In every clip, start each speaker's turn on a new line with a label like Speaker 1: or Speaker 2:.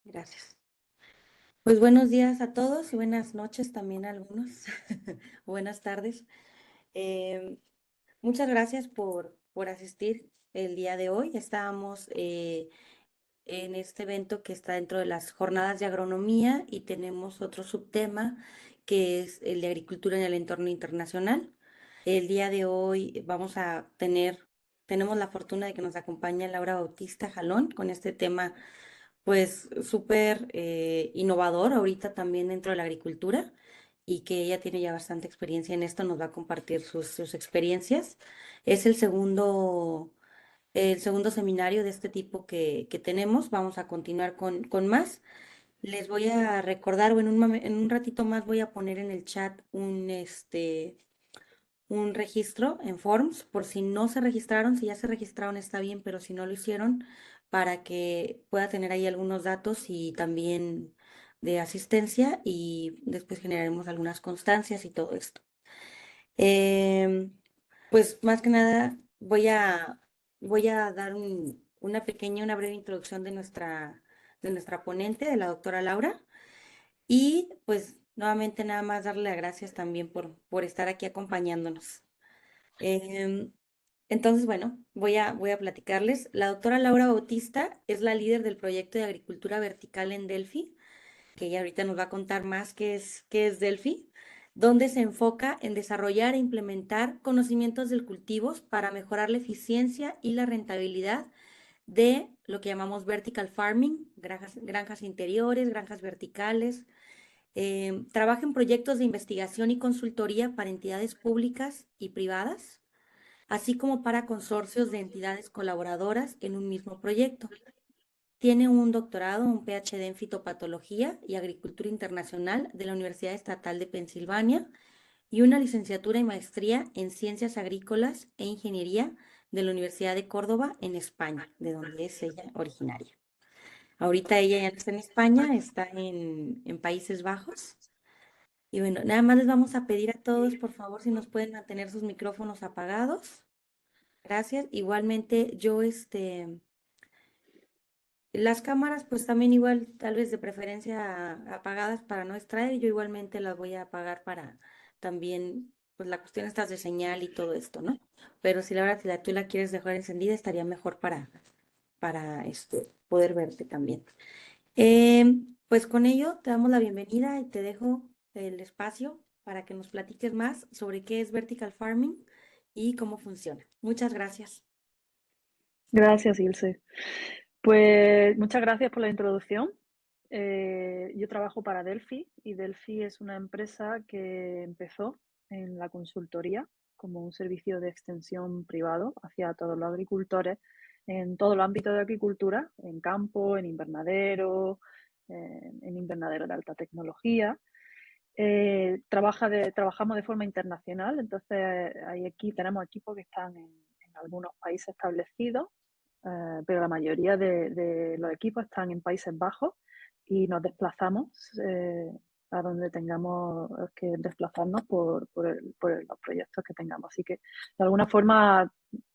Speaker 1: Gracias. Pues buenos días a todos y buenas noches también a algunos. Buenas tardes. Em, Muchas gracias por asistir el día de hoy. Estábamos en este evento que está dentro de las jornadas de agronomía y tenemos otro subtema que es el de agricultura en el entorno internacional. El día de hoy tenemos la fortuna de que nos acompaña Laura Bautista Jalón con este tema pues súper innovador ahorita también dentro de la agricultura y que ella tiene ya bastante experiencia en esto, nos va a compartir sus experiencias. Es el segundo seminario de este tipo que tenemos. Vamos a continuar con más. Les voy a recordar, o en un ratito más voy a poner en el chat un registro en Forms, por si no se registraron, si ya se registraron está bien, pero si no lo hicieron, para que pueda tener ahí algunos datos y también de asistencia y después generaremos algunas constancias y todo esto. Em, pues más que nada voy a dar una breve introducción de nuestra ponente, de la doctora Laura. Y pues nuevamente nada más darle las gracias también por estar aquí acompañándonos. Em, entonces, bueno, voy a platicarles. La doctora Laura Bautista es la líder del proyecto de agricultura vertical en Delphi, que ella ahorita nos va a contar más qué es Delphi, donde se enfoca en desarrollar e implementar conocimientos del cultivos para mejorar la eficiencia y la rentabilidad de lo que llamamos vertical farming, granjas interiores, granjas verticales. Trabaja en proyectos de investigación y consultoría para entidades públicas y privadas, así como para consorcios de entidades colaboradoras en un mismo proyecto. Tiene un doctorado, un PhD en fitopatología y agricultura internacional de la Universidad Estatal de Pensilvania y una licenciatura y maestría en ciencias agrícolas e ingeniería de la Universidad de Córdoba en España, de donde es ella originaria. Ahorita ella ya no está en España, está en Países Bajos. Y bueno, nada más les vamos a pedir a todos, por favor, si nos pueden mantener sus micrófonos apagados. Gracias. Igualmente, las cámaras, pues también igual, tal vez de preferencia apagadas para no extraer. Yo igualmente las voy a apagar para también, pues la cuestión estas de señal y todo esto, ¿no? Pero si la verdad, si tú la quieres dejar encendida, estaría mejor para poder verte también. Pues con ello te damos la bienvenida y te dejo el espacio para que nos platiques más sobre qué es vertical farming y cómo funciona. Muchas gracias.
Speaker 2: Gracias, Ilse. Pues muchas gracias por la introducción. Yo trabajo para Delphi y Delphi es una empresa que empezó en la consultoría como un servicio de extensión privado hacia todos los agricultores en todo el ámbito de agricultura, en campo, en invernadero, en invernadero de alta tecnología. Trabajamos de forma internacional, entonces tenemos equipos que están en algunos países establecidos, pero la mayoría de los equipos están en Países Bajos y nos desplazamos a donde tengamos que desplazarnos por los proyectos que tengamos. Así que de alguna forma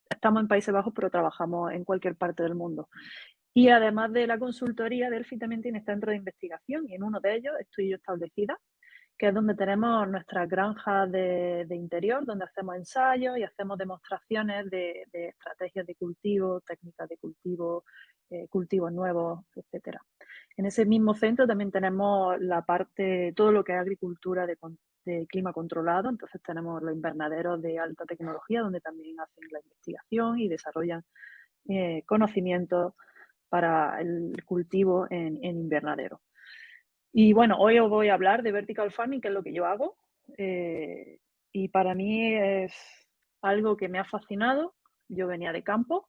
Speaker 2: estamos en Países Bajos, pero trabajamos en cualquier parte del mundo. Y además de la consultoría, Delphi también tiene centros de investigación y en uno de ellos estoy yo establecida, que es donde tenemos nuestras granjas de interior, donde hacemos ensayos y hacemos demostraciones de estrategias de cultivo, técnicas de cultivo, cultivos nuevos, etcétera. En ese mismo centro también tenemos todo lo que es agricultura de clima controlado, entonces tenemos los invernaderos de alta tecnología, donde también hacen la investigación y desarrollan conocimientos para el cultivo en invernadero. Y bueno, hoy os voy a hablar de vertical farming, que es lo que yo hago. Y para mí es algo que me ha fascinado. Yo venía de campo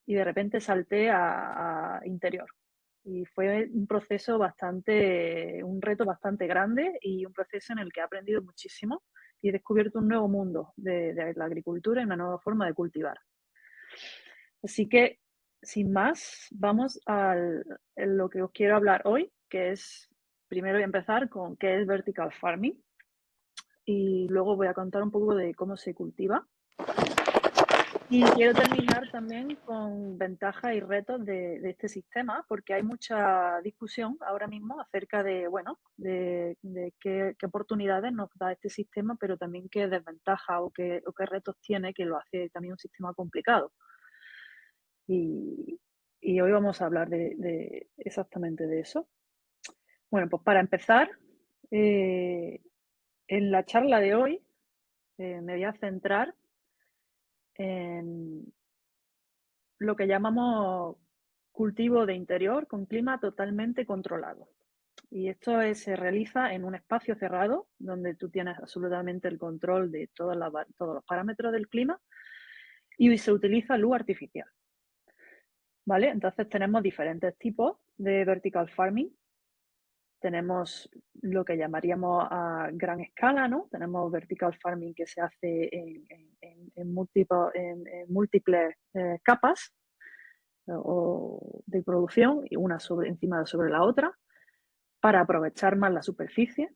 Speaker 2: y de repente salté a interior. Y fue un reto bastante grande y un proceso en el que he aprendido muchísimo y he descubierto un nuevo mundo de la agricultura y una nueva forma de cultivar. Así que, sin más, vamos a lo que os quiero hablar hoy, que es, primero voy a empezar con qué es vertical farming y luego voy a contar un poco de cómo se cultiva. Y quiero terminar también con ventajas y retos de este sistema, porque hay mucha discusión ahora mismo acerca de, bueno, de qué oportunidades nos da este sistema, pero también qué desventajas o qué retos tiene que lo hace también un sistema complicado. Y, y hoy vamos a hablar de exactamente de eso. Bueno, pues para empezar, eh, en la charla de hoy me voy a centrar en lo que llamamos cultivo de interior con clima totalmente controlado. Y esto se realiza en un espacio cerrado donde tú tienes absolutamente el control de todos los parámetros del clima y se utiliza luz artificial. ¿Vale? Entonces tenemos diferentes tipos de vertical farming. Tenemos lo que llamaríamos a gran escala, ¿no? Tenemos vertical farming que se hace en múltiples capas o de producción, y una encima sobre la otra, para aprovechar más la superficie.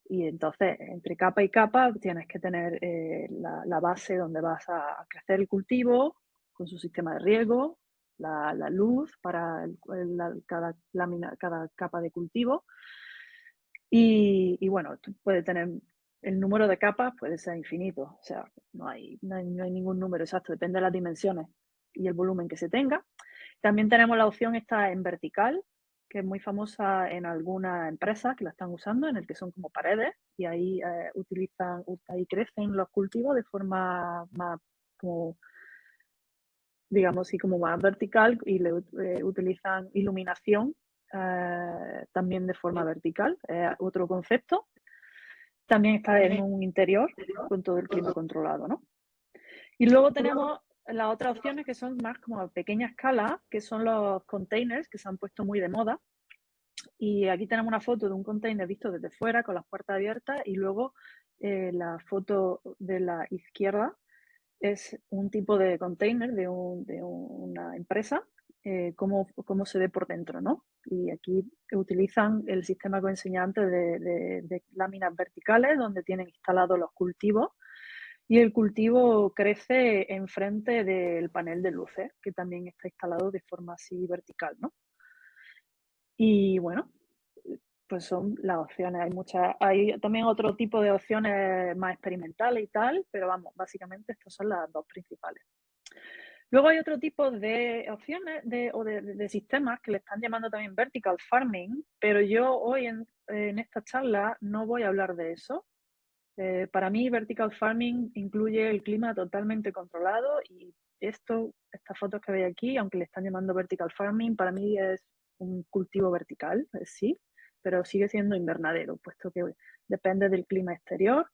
Speaker 2: Y entonces, entre capa y capa, tienes que tener la base donde vas a crecer el cultivo, con su sistema de riego, la luz para cada lámina, cada capa de cultivo. Y bueno, tú puedes tener el número de capas, puede ser infinito. O sea, no hay ningún número exacto, depende de las dimensiones y el volumen que se tenga. También tenemos la opción esta en vertical, que es muy famosa en algunas empresas que la están usando, en el que son como paredes y ahí ahí crecen los cultivos de forma más como, digamos así, como más vertical y utilizan iluminación también de forma vertical. Otro concepto. También está en un interior con todo el clima controlado, ¿no? Y luego tenemos las otras opciones que son más como a pequeña escala, que son los containers, que se han puesto muy de moda. Y aquí tenemos una foto de un container visto desde fuera con las puertas abiertas y luego la foto de la izquierda es un tipo de container de una empresa, cómo se ve por dentro, ¿no? Y aquí utilizan el sistema que os enseñé antes de láminas verticales donde tienen instalados los cultivos y el cultivo crece enfrente del panel de luces, que también está instalado de forma así vertical, ¿no? Y bueno, pues son las opciones. Hay también otro tipo de opciones más experimentales y tal, pero vamos, básicamente estas son las dos principales. Luego hay otro tipo de opciones de sistemas que le están llamando también vertical farming, pero yo hoy en esta charla no voy a hablar de eso. Para mí, vertical farming incluye el clima totalmente controlado y estas fotos que veis aquí, aunque le están llamando vertical farming, para mí es un cultivo vertical, sí, pero sigue siendo invernadero, puesto que depende del clima exterior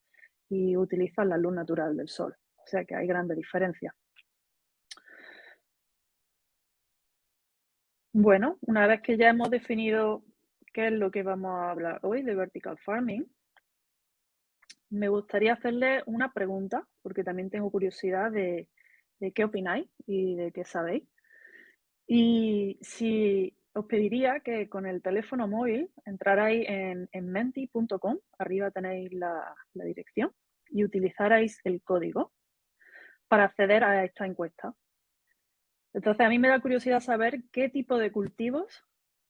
Speaker 2: y utiliza la luz natural del sol. O sea que hay grandes diferencias. Bueno, una vez que ya hemos definido qué es lo que vamos a hablar hoy de vertical farming, me gustaría hacerle una pregunta, porque también tengo curiosidad de qué opináis y de qué sabéis. Y si os pediría que con el teléfono móvil entrarais en menti.com, arriba tenéis la dirección, y utilizarais el código para acceder a esta encuesta. Entonces, a mí me da curiosidad saber qué tipo de cultivos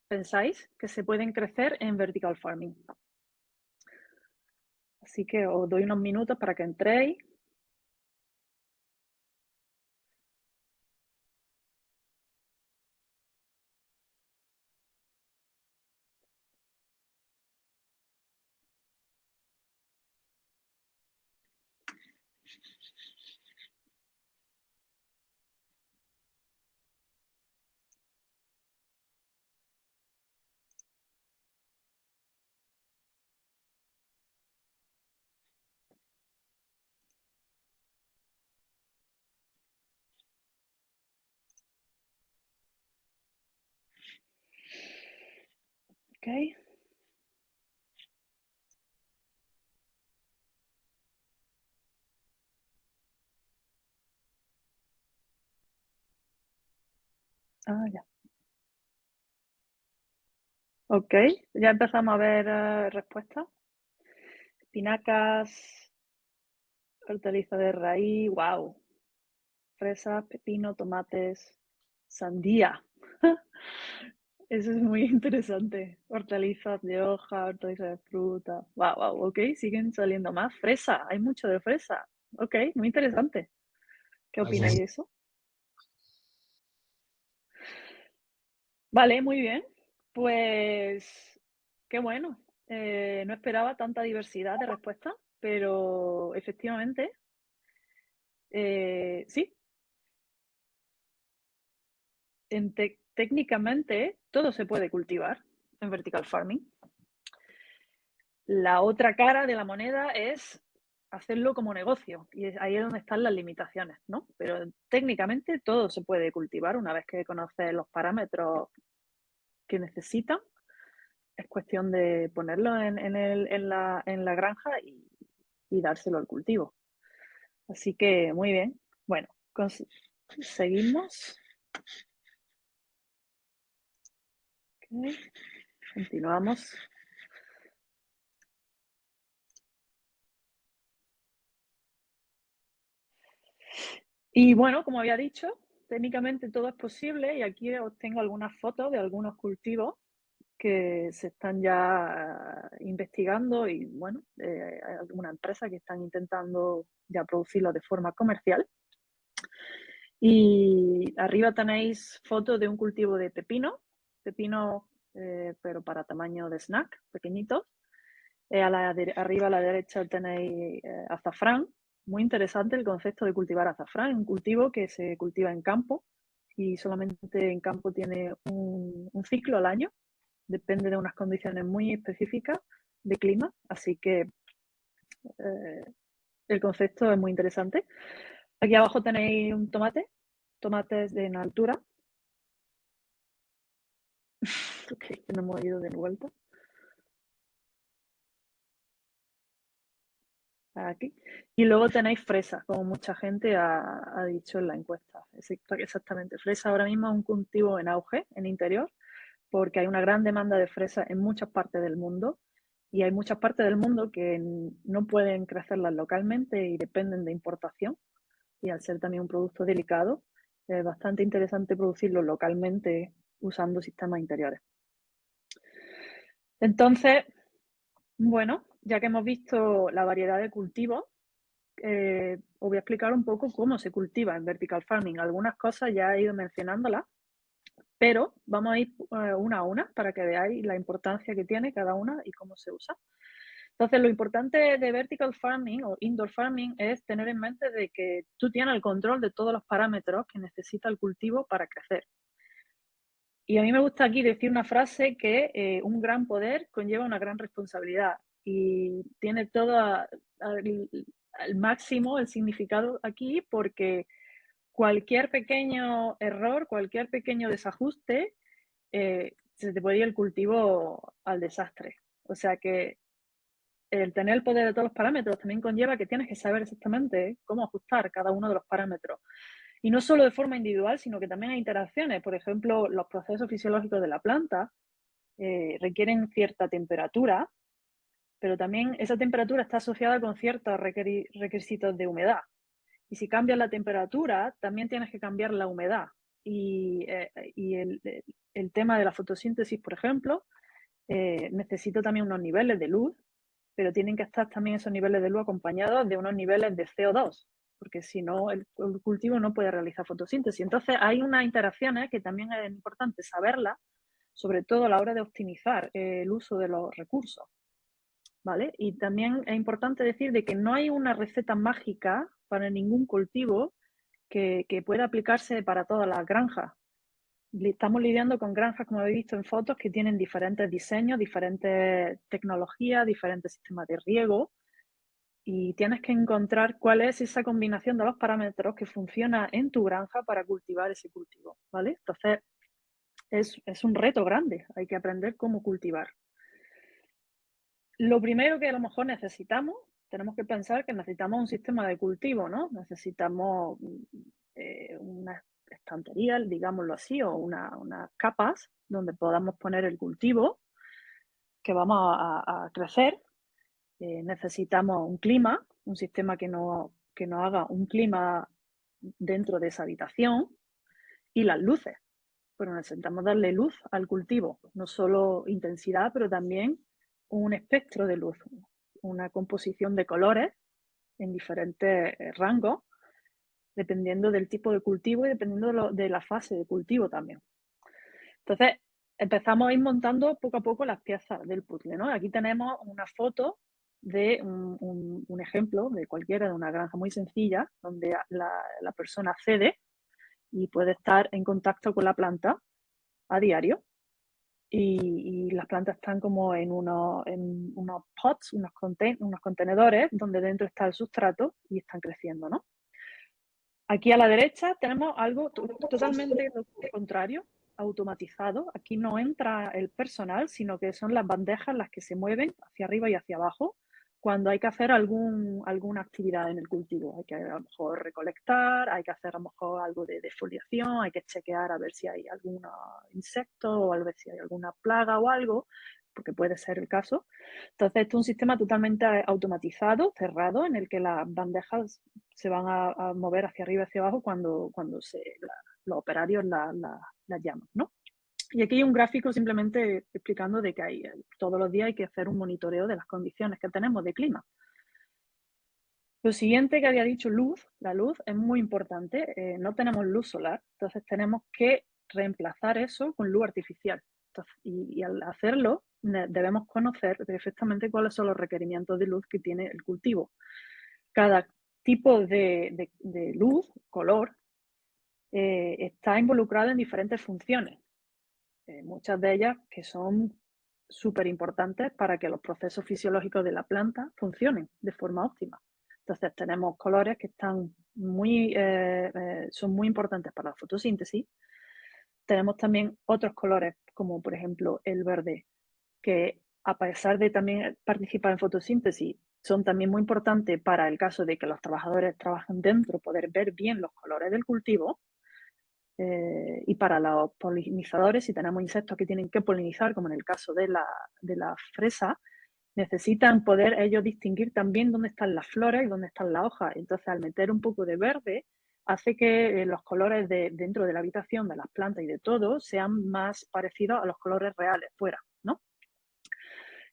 Speaker 2: pensáis que se pueden crecer en vertical farming. Así que os doy unos minutos para que entréis. Ok. Ah, ya. Ok, ya empezamos a ver respuestas. Espinacas, hortaliza de raíz, wow. fresas, pepino, tomates, sandía. Eso es muy interesante. Hortalizas de hoja, hortalizas de fruta. Wow, wow, ok, siguen saliendo más. Fresa, hay mucho de fresa. Ok, muy interesante. ¿Qué
Speaker 3: Así es.
Speaker 2: opináis de eso? Vale, muy bien. Pues qué bueno. No esperaba tanta diversidad de respuestas, pero efectivamente, sí, técnicamente todo se puede cultivar en vertical farming. La otra cara de la moneda es hacerlo como negocio y ahí es donde están las limitaciones, ¿no? Pero técnicamente todo se puede cultivar una vez que conoces los parámetros que necesitan. Es cuestión de ponerlo en la granja y dárselo al cultivo. Así que muy bien. Bueno, seguimos. Okay. Continuamos. Y bueno, como había dicho, técnicamente todo es posible y aquí os tengo algunas fotos de algunos cultivos que se están ya investigando y bueno, hay alguna empresa que están intentando ya producirlo de forma comercial. Y arriba tenéis fotos de un cultivo de pepino, pero para tamaño de snack, pequeñitos. Arriba a la derecha tenéis azafrán. Muy interesante el concepto de cultivar azafrán, un cultivo que se cultiva en campo y solamente en campo tiene un ciclo al año, depende de unas condiciones muy específicas de clima, así que el concepto es muy interesante. Aquí abajo tenéis un tomates en altura. Ok, que no hemos ido de vuelta. Aquí. Y luego tenéis fresas, como mucha gente ha dicho en la encuesta. Exactamente, fresa ahora mismo es un cultivo en auge en interior, porque hay una gran demanda de fresa en muchas partes del mundo y hay muchas partes del mundo que no pueden crecerlas localmente y dependen de importación. Y al ser también un producto delicado, es bastante interesante producirlo localmente usando sistemas interiores. Entonces, bueno, ya que hemos visto la variedad de cultivos, os voy a explicar un poco cómo se cultiva en vertical farming. Algunas cosas ya he ido mencionándolas, pero vamos a ir una a una para que veáis la importancia que tiene cada una y cómo se usa. Entonces, lo importante de vertical farming o indoor farming es tener en mente de que tú tienes el control de todos los parámetros que necesita el cultivo para crecer. Y a mí me gusta aquí decir una frase que un gran poder conlleva una gran responsabilidad y tiene todo al máximo el significado aquí porque cualquier pequeño error, cualquier pequeño desajuste, se te puede ir el cultivo al desastre. O sea que el tener el poder de todos los parámetros también conlleva que tienes que saber exactamente cómo ajustar cada uno de los parámetros. Y no solo de forma individual, sino que también hay interacciones. Por ejemplo, los procesos fisiológicos de la planta requieren cierta temperatura, pero también esa temperatura está asociada con ciertos requisitos de humedad. Y si cambias la temperatura, también tienes que cambiar la humedad. Y el tema de la fotosíntesis, por ejemplo, necesita también unos niveles de luz, pero tienen que estar también esos niveles de luz acompañados de unos niveles de CO2, porque si no, el cultivo no puede realizar fotosíntesis. Entonces, hay unas interacciones que también es importante saberlas, sobre todo a la hora de optimizar el uso de los recursos, ¿vale? Y también es importante decir de que no hay una receta mágica para ningún cultivo que pueda aplicarse para todas las granjas. Estamos lidiando con granjas, como habéis visto en fotos, que tienen diferentes diseños, diferentes tecnologías, diferentes sistemas de riego y tienes que encontrar cuál es esa combinación de los parámetros que funciona en tu granja para cultivar ese cultivo, ¿vale? Entonces, es un reto grande, hay que aprender cómo cultivar. Lo primero que a lo mejor tenemos que pensar que necesitamos un sistema de cultivo, ¿no? Necesitamos una estantería, digámoslo así, o unas capas donde podamos poner el cultivo que vamos a crecer. Necesitamos un clima, un sistema que nos haga un clima dentro de esa habitación y las luces. Pero necesitamos darle luz al cultivo, no solo intensidad, pero también un espectro de luz, una composición de colores en diferentes rangos, dependiendo del tipo de cultivo y dependiendo de la fase de cultivo también. Entonces, empezamos a ir montando poco a poco las piezas del puzzle, ¿no? Aquí tenemos una foto de un ejemplo de cualquiera, de una granja muy sencilla, donde la persona accede y puede estar en contacto con la planta a diario. Y las plantas están como en unos pots, unos contenedores, donde dentro está el sustrato y están creciendo, ¿no? Aquí a la derecha tenemos algo totalmente lo contrario, automatizado. Aquí no entra el personal, sino que son las bandejas las que se mueven hacia arriba y hacia abajo cuando hay que hacer alguna actividad en el cultivo. Hay que a lo mejor recolectar, hay que hacer a lo mejor algo de defoliación, hay que chequear a ver si hay algún insecto o a ver si hay alguna plaga o algo, porque puede ser el caso. Entonces, esto es un sistema totalmente automatizado, cerrado, en el que las bandejas se van a mover hacia arriba y hacia abajo cuando los operarios las llaman, ¿no? Y aquí hay un gráfico simplemente explicando de que todos los días hay que hacer un monitoreo de las condiciones que tenemos de clima. Lo siguiente que había dicho, luz. La luz es muy importante. No tenemos luz solar, entonces tenemos que reemplazar eso con luz artificial. Entonces, y al hacerlo, debemos conocer perfectamente cuáles son los requerimientos de luz que tiene el cultivo. Cada tipo de luz, color, está involucrado en diferentes funciones. Muchas de ellas que son súper importantes para que los procesos fisiológicos de la planta funcionen de forma óptima. Entonces tenemos colores que son muy importantes para la fotosíntesis. Tenemos también otros colores, como por ejemplo el verde, que a pesar de también participar en fotosíntesis, son también muy importantes para el caso de que los trabajadores trabajen dentro, poder ver bien los colores del cultivo. Y para los polinizadores, si tenemos insectos que tienen que polinizar, como en el caso de la fresa, necesitan poder ellos distinguir también dónde están las flores y dónde están las hojas. Entonces, al meter un poco de verde, hace que los colores dentro de la habitación, de las plantas y de todo, sean más parecidos a los colores reales fuera, ¿no?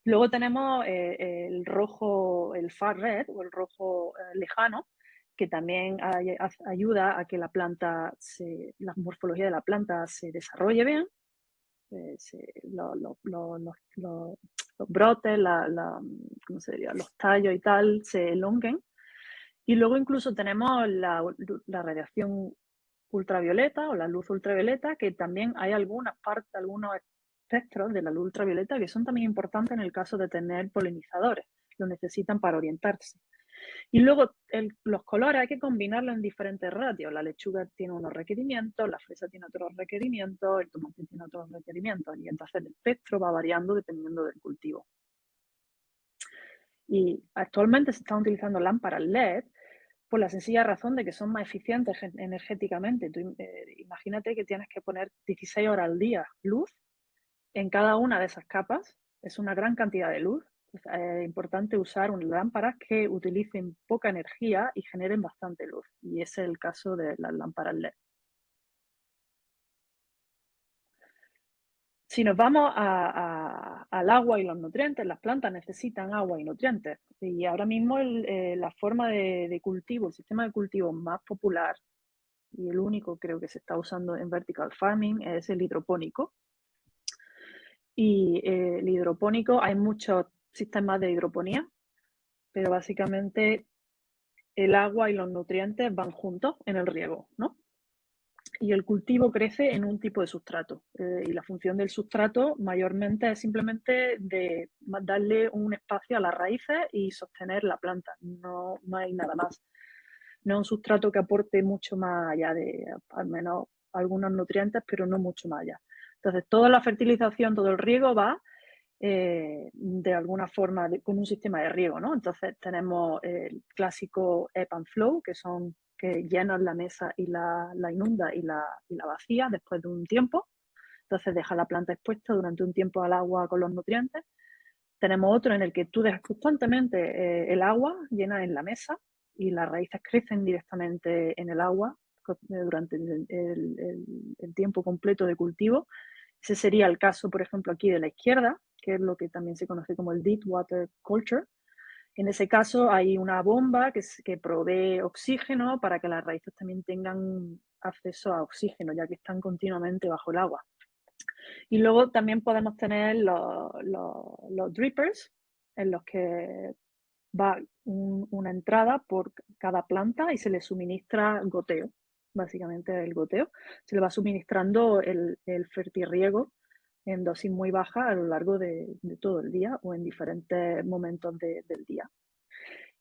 Speaker 2: Luego tenemos el rojo, el far red o el rojo lejano, que también ayuda a que la morfología de la planta se desarrolle bien, los brotes, ¿cómo se diría? Los tallos y tal se elonguen. Y luego incluso tenemos la radiación ultravioleta o la luz ultravioleta, que también hay algunos espectros de la luz ultravioleta que son también importantes en el caso de tener polinizadores, lo necesitan para orientarse. Y luego los colores hay que combinarlos en diferentes ratios. La lechuga tiene unos requerimientos, la fresa tiene otros requerimientos, el tomate tiene otros requerimientos, y entonces el espectro va variando dependiendo del cultivo. Y actualmente se están utilizando lámparas LED por la sencilla razón de que son más eficientes energéticamente. Tú, imagínate que tienes que poner 16 horas al día luz en cada una de esas capas. Es una gran cantidad de luz. Es importante usar unas lámparas que utilicen poca energía y generen bastante luz. Y ese es el caso de las lámparas LED. Si nos vamos al agua y los nutrientes, las plantas necesitan agua y nutrientes. Y ahora mismo la forma de cultivo, el sistema de cultivo más popular y el único creo que se está usando en vertical farming es el hidropónico. Y el hidropónico, hay muchos sistemas de hidroponía, pero básicamente el agua y los nutrientes van juntos en el riego, ¿no? Y el cultivo crece en un tipo de sustrato. Y la función del sustrato mayormente es simplemente de darle un espacio a las raíces y sostener la planta. No hay nada más. No es un sustrato que aporte mucho más allá de, al menos algunos nutrientes, pero no mucho más allá. Entonces, toda la fertilización, todo el riego va de alguna forma con un sistema de riego, ¿no? Entonces tenemos el clásico ebb and flow, que llenan la mesa y la inunda y la vacía después de un tiempo. Entonces deja la planta expuesta durante un tiempo al agua con los nutrientes. Tenemos otro en el que tú dejas constantemente el agua llena en la mesa y las raíces crecen directamente en el agua durante el tiempo completo de cultivo. Ese sería el caso, por ejemplo, aquí de la izquierda, que es lo que también se conoce como el deep water culture. En ese caso hay una bomba que provee oxígeno para que las raíces también tengan acceso a oxígeno, ya que están continuamente bajo el agua. Y luego también podemos tener los drippers, en los que va una entrada por cada planta y se le suministra goteo, básicamente el goteo. Se le va suministrando el fertirriego en dosis muy bajas a lo largo de todo el día o en diferentes momentos del día.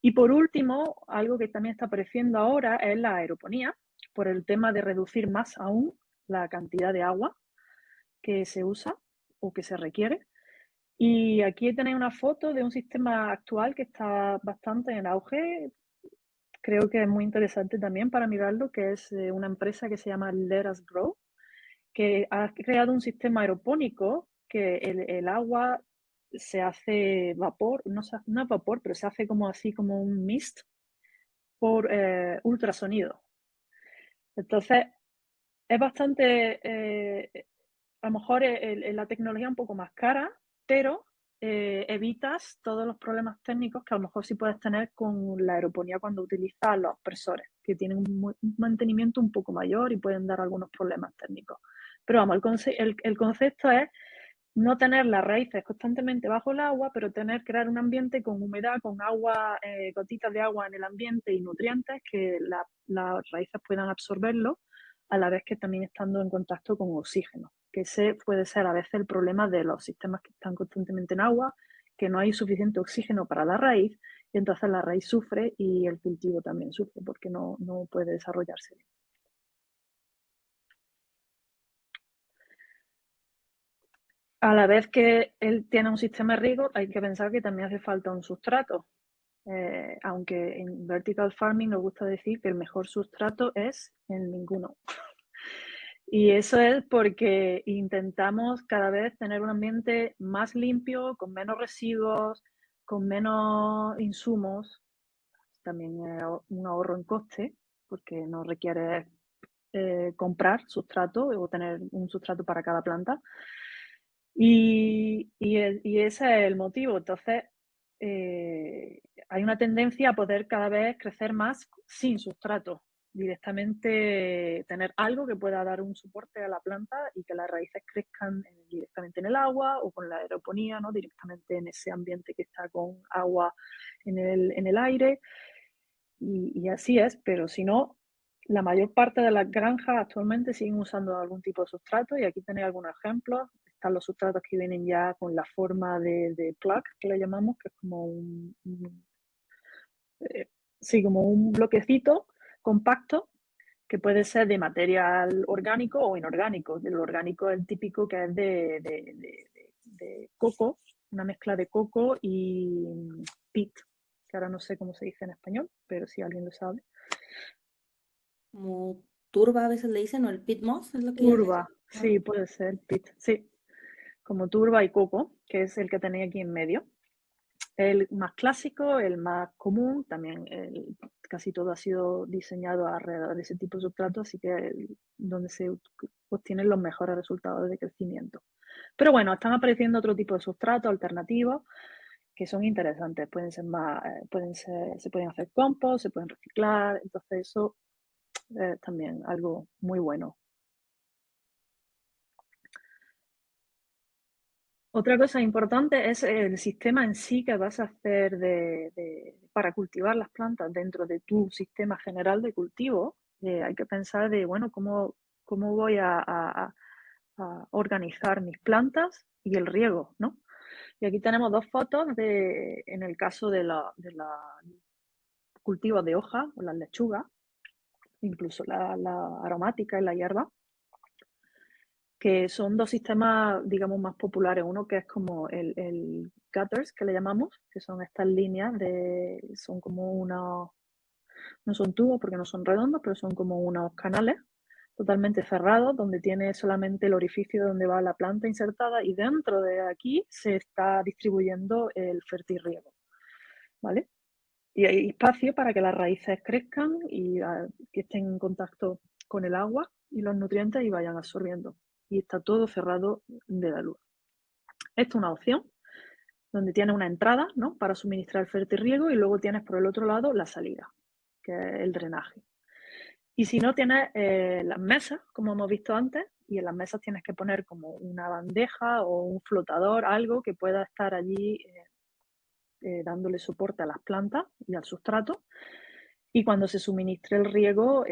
Speaker 2: Y por último, algo que también está apareciendo ahora es la aeroponía, por el tema de reducir más aún la cantidad de agua que se usa o que se requiere. Y aquí tenéis una foto de un sistema actual que está bastante en auge. Creo que es muy interesante también para mirarlo, que es una empresa que se llama Let Us Grow, que ha creado un sistema aeropónico que el agua se hace vapor, no es vapor, pero se hace como así, como un mist por ultrasonido. Entonces, es bastante, a lo mejor la tecnología un poco más cara, pero evitas todos los problemas técnicos que a lo mejor sí puedes tener con la aeroponía cuando utilizas los aspersores, que tienen un mantenimiento un poco mayor y pueden dar algunos problemas técnicos. Pero vamos, el concepto es no tener las raíces constantemente bajo el agua, pero crear un ambiente con humedad, con agua, gotitas de agua en el ambiente y nutrientes que las raíces puedan absorberlo, a la vez que también estando en contacto con oxígeno, que ese puede ser a veces el problema de los sistemas que están constantemente en agua, que no hay suficiente oxígeno para la raíz, y entonces la raíz sufre y el cultivo también sufre porque no puede desarrollarse bien. A la vez que él tiene un sistema de riego, hay que pensar que también hace falta un sustrato. Aunque en vertical farming nos gusta decir que el mejor sustrato es el ninguno. Y eso es porque intentamos cada vez tener un ambiente más limpio, con menos residuos, con menos insumos. También un ahorro en coste, porque no requiere comprar sustrato o tener un sustrato para cada planta. Y ese es el motivo. Entonces, hay una tendencia a poder cada vez crecer más sin sustrato, directamente tener algo que pueda dar un soporte a la planta y que las raíces crezcan directamente en el agua o con la aeroponía, ¿no? Directamente en ese ambiente que está con agua en el aire. Y así es, pero si no, la mayor parte de las granjas actualmente siguen usando algún tipo de sustrato y aquí tenéis algunos ejemplos. Están los sustratos que vienen ya con la forma de plug, que le llamamos, que es como sí, como un bloquecito compacto que puede ser de material orgánico o inorgánico. El orgánico es el típico que es de coco, una mezcla de coco y peat, que ahora no sé cómo se dice en español, pero si alguien lo sabe.
Speaker 1: Como turba a veces le dicen, o el pit moss, es lo que ya.
Speaker 2: Turba, sí, puede ser peat, sí, como turba y coco, que es el que tenéis aquí en medio. El más clásico, el más común, también casi todo ha sido diseñado alrededor de ese tipo de sustrato, así que donde se obtienen los mejores resultados de crecimiento. Pero bueno, están apareciendo otro tipo de sustratos alternativos que son interesantes. Pueden ser más, se pueden hacer compost, se pueden reciclar, entonces eso es también algo muy bueno. Otra cosa importante es el sistema en sí que vas a hacer para cultivar las plantas dentro de tu sistema general de cultivo. Hay que pensar de, bueno, cómo voy a organizar mis plantas y el riego, ¿no? Y aquí tenemos dos fotos en el caso de los cultivos de hoja o las lechugas, incluso la aromática y la hierba, que son dos sistemas, digamos, más populares. Uno que es como el gutters, que le llamamos, que son estas líneas son como unos, no son tubos porque no son redondos, pero son como unos canales totalmente cerrados, donde tiene solamente el orificio donde va la planta insertada y dentro de aquí se está distribuyendo el fertirriego, ¿vale? Y hay espacio para que las raíces crezcan y que estén en contacto con el agua y los nutrientes y vayan absorbiendo. Y está todo cerrado de la luz. Esta es una opción donde tienes una entrada, ¿no?, para suministrar el fertirriego y luego tienes por el otro lado la salida, que es el drenaje. Y si no, tienes las mesas, como hemos visto antes, y en las mesas tienes que poner como una bandeja o un flotador, algo que pueda estar allí dándole soporte a las plantas y al sustrato. Y cuando se suministre el riego,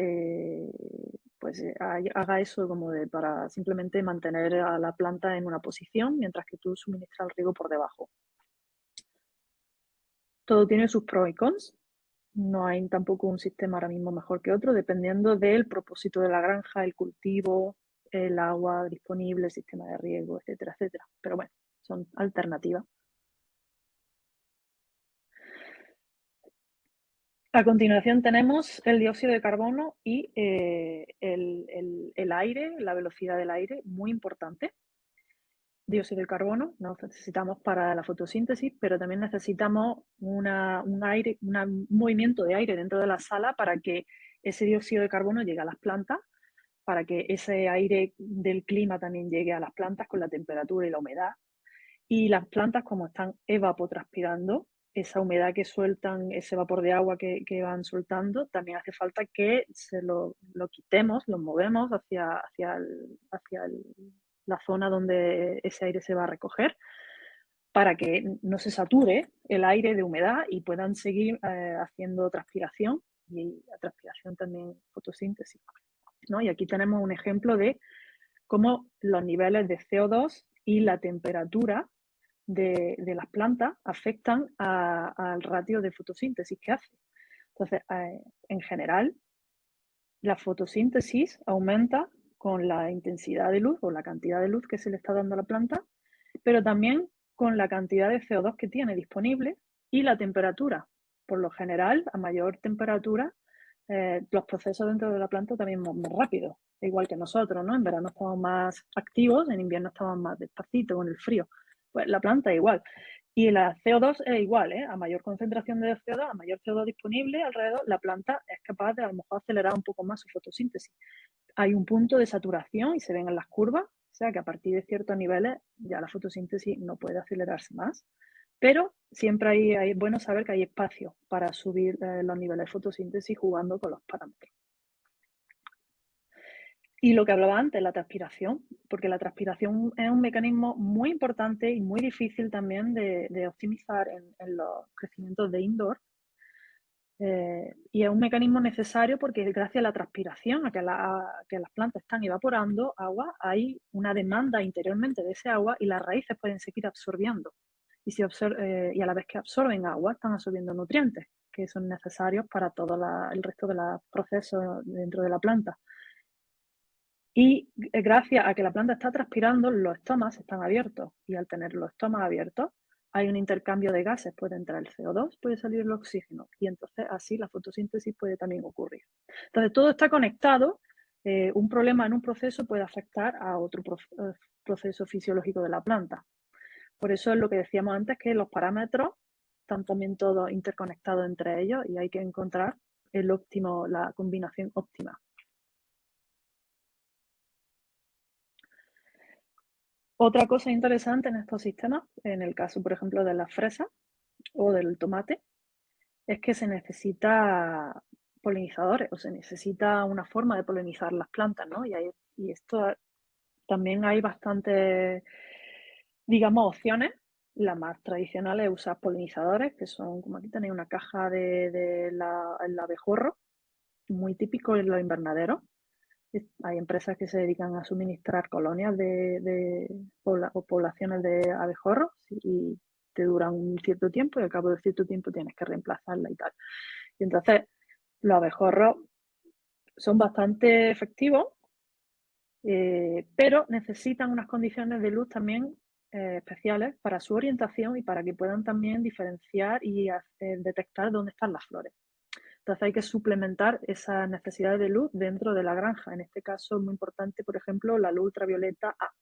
Speaker 2: pues haga eso como para simplemente mantener a la planta en una posición mientras que tú suministras el riego por debajo. Todo tiene sus pros y cons. No hay tampoco un sistema ahora mismo mejor que otro, dependiendo del propósito de la granja, el cultivo, el agua disponible, el sistema de riego, etcétera, etcétera. Pero bueno, son alternativas. A continuación tenemos el dióxido de carbono y el aire, la velocidad del aire, muy importante. Dióxido de carbono lo necesitamos para la fotosíntesis, pero también necesitamos un movimiento de aire dentro de la sala para que ese dióxido de carbono llegue a las plantas, para que ese aire del clima también llegue a las plantas con la temperatura y la humedad. Y las plantas, como están evapotranspirando, esa humedad que sueltan, ese vapor de agua que van soltando, también hace falta que se lo quitemos, lo movemos hacia la zona donde ese aire se va a recoger, para que no se sature el aire de humedad y puedan seguir haciendo transpiración, y la transpiración también fotosíntesis, ¿no? Y aquí tenemos un ejemplo de cómo los niveles de CO2 y la temperatura de las plantas afectan al ratio de fotosíntesis que hace. Entonces, en general, la fotosíntesis aumenta con la intensidad de luz o la cantidad de luz que se le está dando a la planta, pero también con la cantidad de CO2 que tiene disponible y la temperatura. Por lo general, a mayor temperatura, los procesos dentro de la planta también son más rápidos, igual que nosotros, ¿no? En verano estamos más activos, en invierno estamos más despacitos con el frío. Pues la planta es igual. Y la CO2 es igual, ¿eh? A mayor concentración de CO2, a mayor CO2 disponible alrededor, la planta es capaz de a lo mejor acelerar un poco más su fotosíntesis. Hay un punto de saturación y se ven en las curvas, o sea que a partir de ciertos niveles ya la fotosíntesis no puede acelerarse más. Pero siempre es bueno saber que hay espacio para subir los niveles de fotosíntesis jugando con los parámetros. Y lo que hablaba antes, la transpiración, porque la transpiración es un mecanismo muy importante y muy difícil también de optimizar en los crecimientos de indoor. Y es un mecanismo necesario porque gracias a la transpiración, a que las plantas están evaporando agua, hay una demanda interiormente de ese agua y las raíces pueden seguir absorbiendo. Y a la vez que absorben agua, están absorbiendo nutrientes que son necesarios para todo el resto de los procesos dentro de la planta. Y gracias a que la planta está transpirando, los estomas están abiertos. Y al tener los estomas abiertos, hay un intercambio de gases. Puede entrar el CO2, puede salir el oxígeno. Y entonces así la fotosíntesis puede también ocurrir. Entonces todo está conectado. Un problema en un proceso puede afectar a otro proceso fisiológico de la planta. Por eso es lo que decíamos antes, que los parámetros están también todos interconectados entre ellos y hay que encontrar la combinación óptima. Otra cosa interesante en estos sistemas, en el caso, por ejemplo, de la fresa o del tomate, es que se necesita polinizadores o se necesita una forma de polinizar las plantas, ¿no? Y esto también hay bastantes, digamos, opciones. La más tradicional es usar polinizadores, que son, como aquí tenéis una caja el abejorro, muy típico en los invernaderos. Hay empresas que se dedican a suministrar colonias o poblaciones de abejorros y te duran un cierto tiempo y al cabo de cierto tiempo tienes que reemplazarla y tal. Y entonces los abejorros son bastante efectivos, pero necesitan unas condiciones de luz también especiales para su orientación y para que puedan también diferenciar y detectar dónde están las flores. Entonces hay que suplementar esas necesidades de luz dentro de la granja. En este caso es muy importante, por ejemplo, la luz ultravioleta A.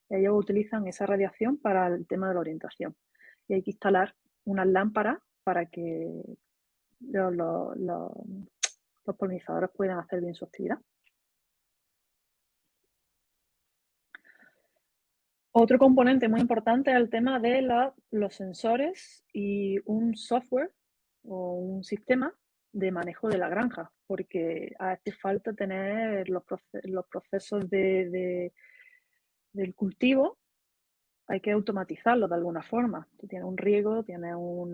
Speaker 2: Ellos utilizan esa radiación para el tema de la orientación. Y hay que instalar unas lámparas para que los polinizadores puedan hacer bien su actividad. Otro componente muy importante es el tema de los sensores y un software o un sistema de manejo de la granja, porque hace falta tener los procesos del cultivo, hay que automatizarlo de alguna forma. Tú tienes un riego, tienes un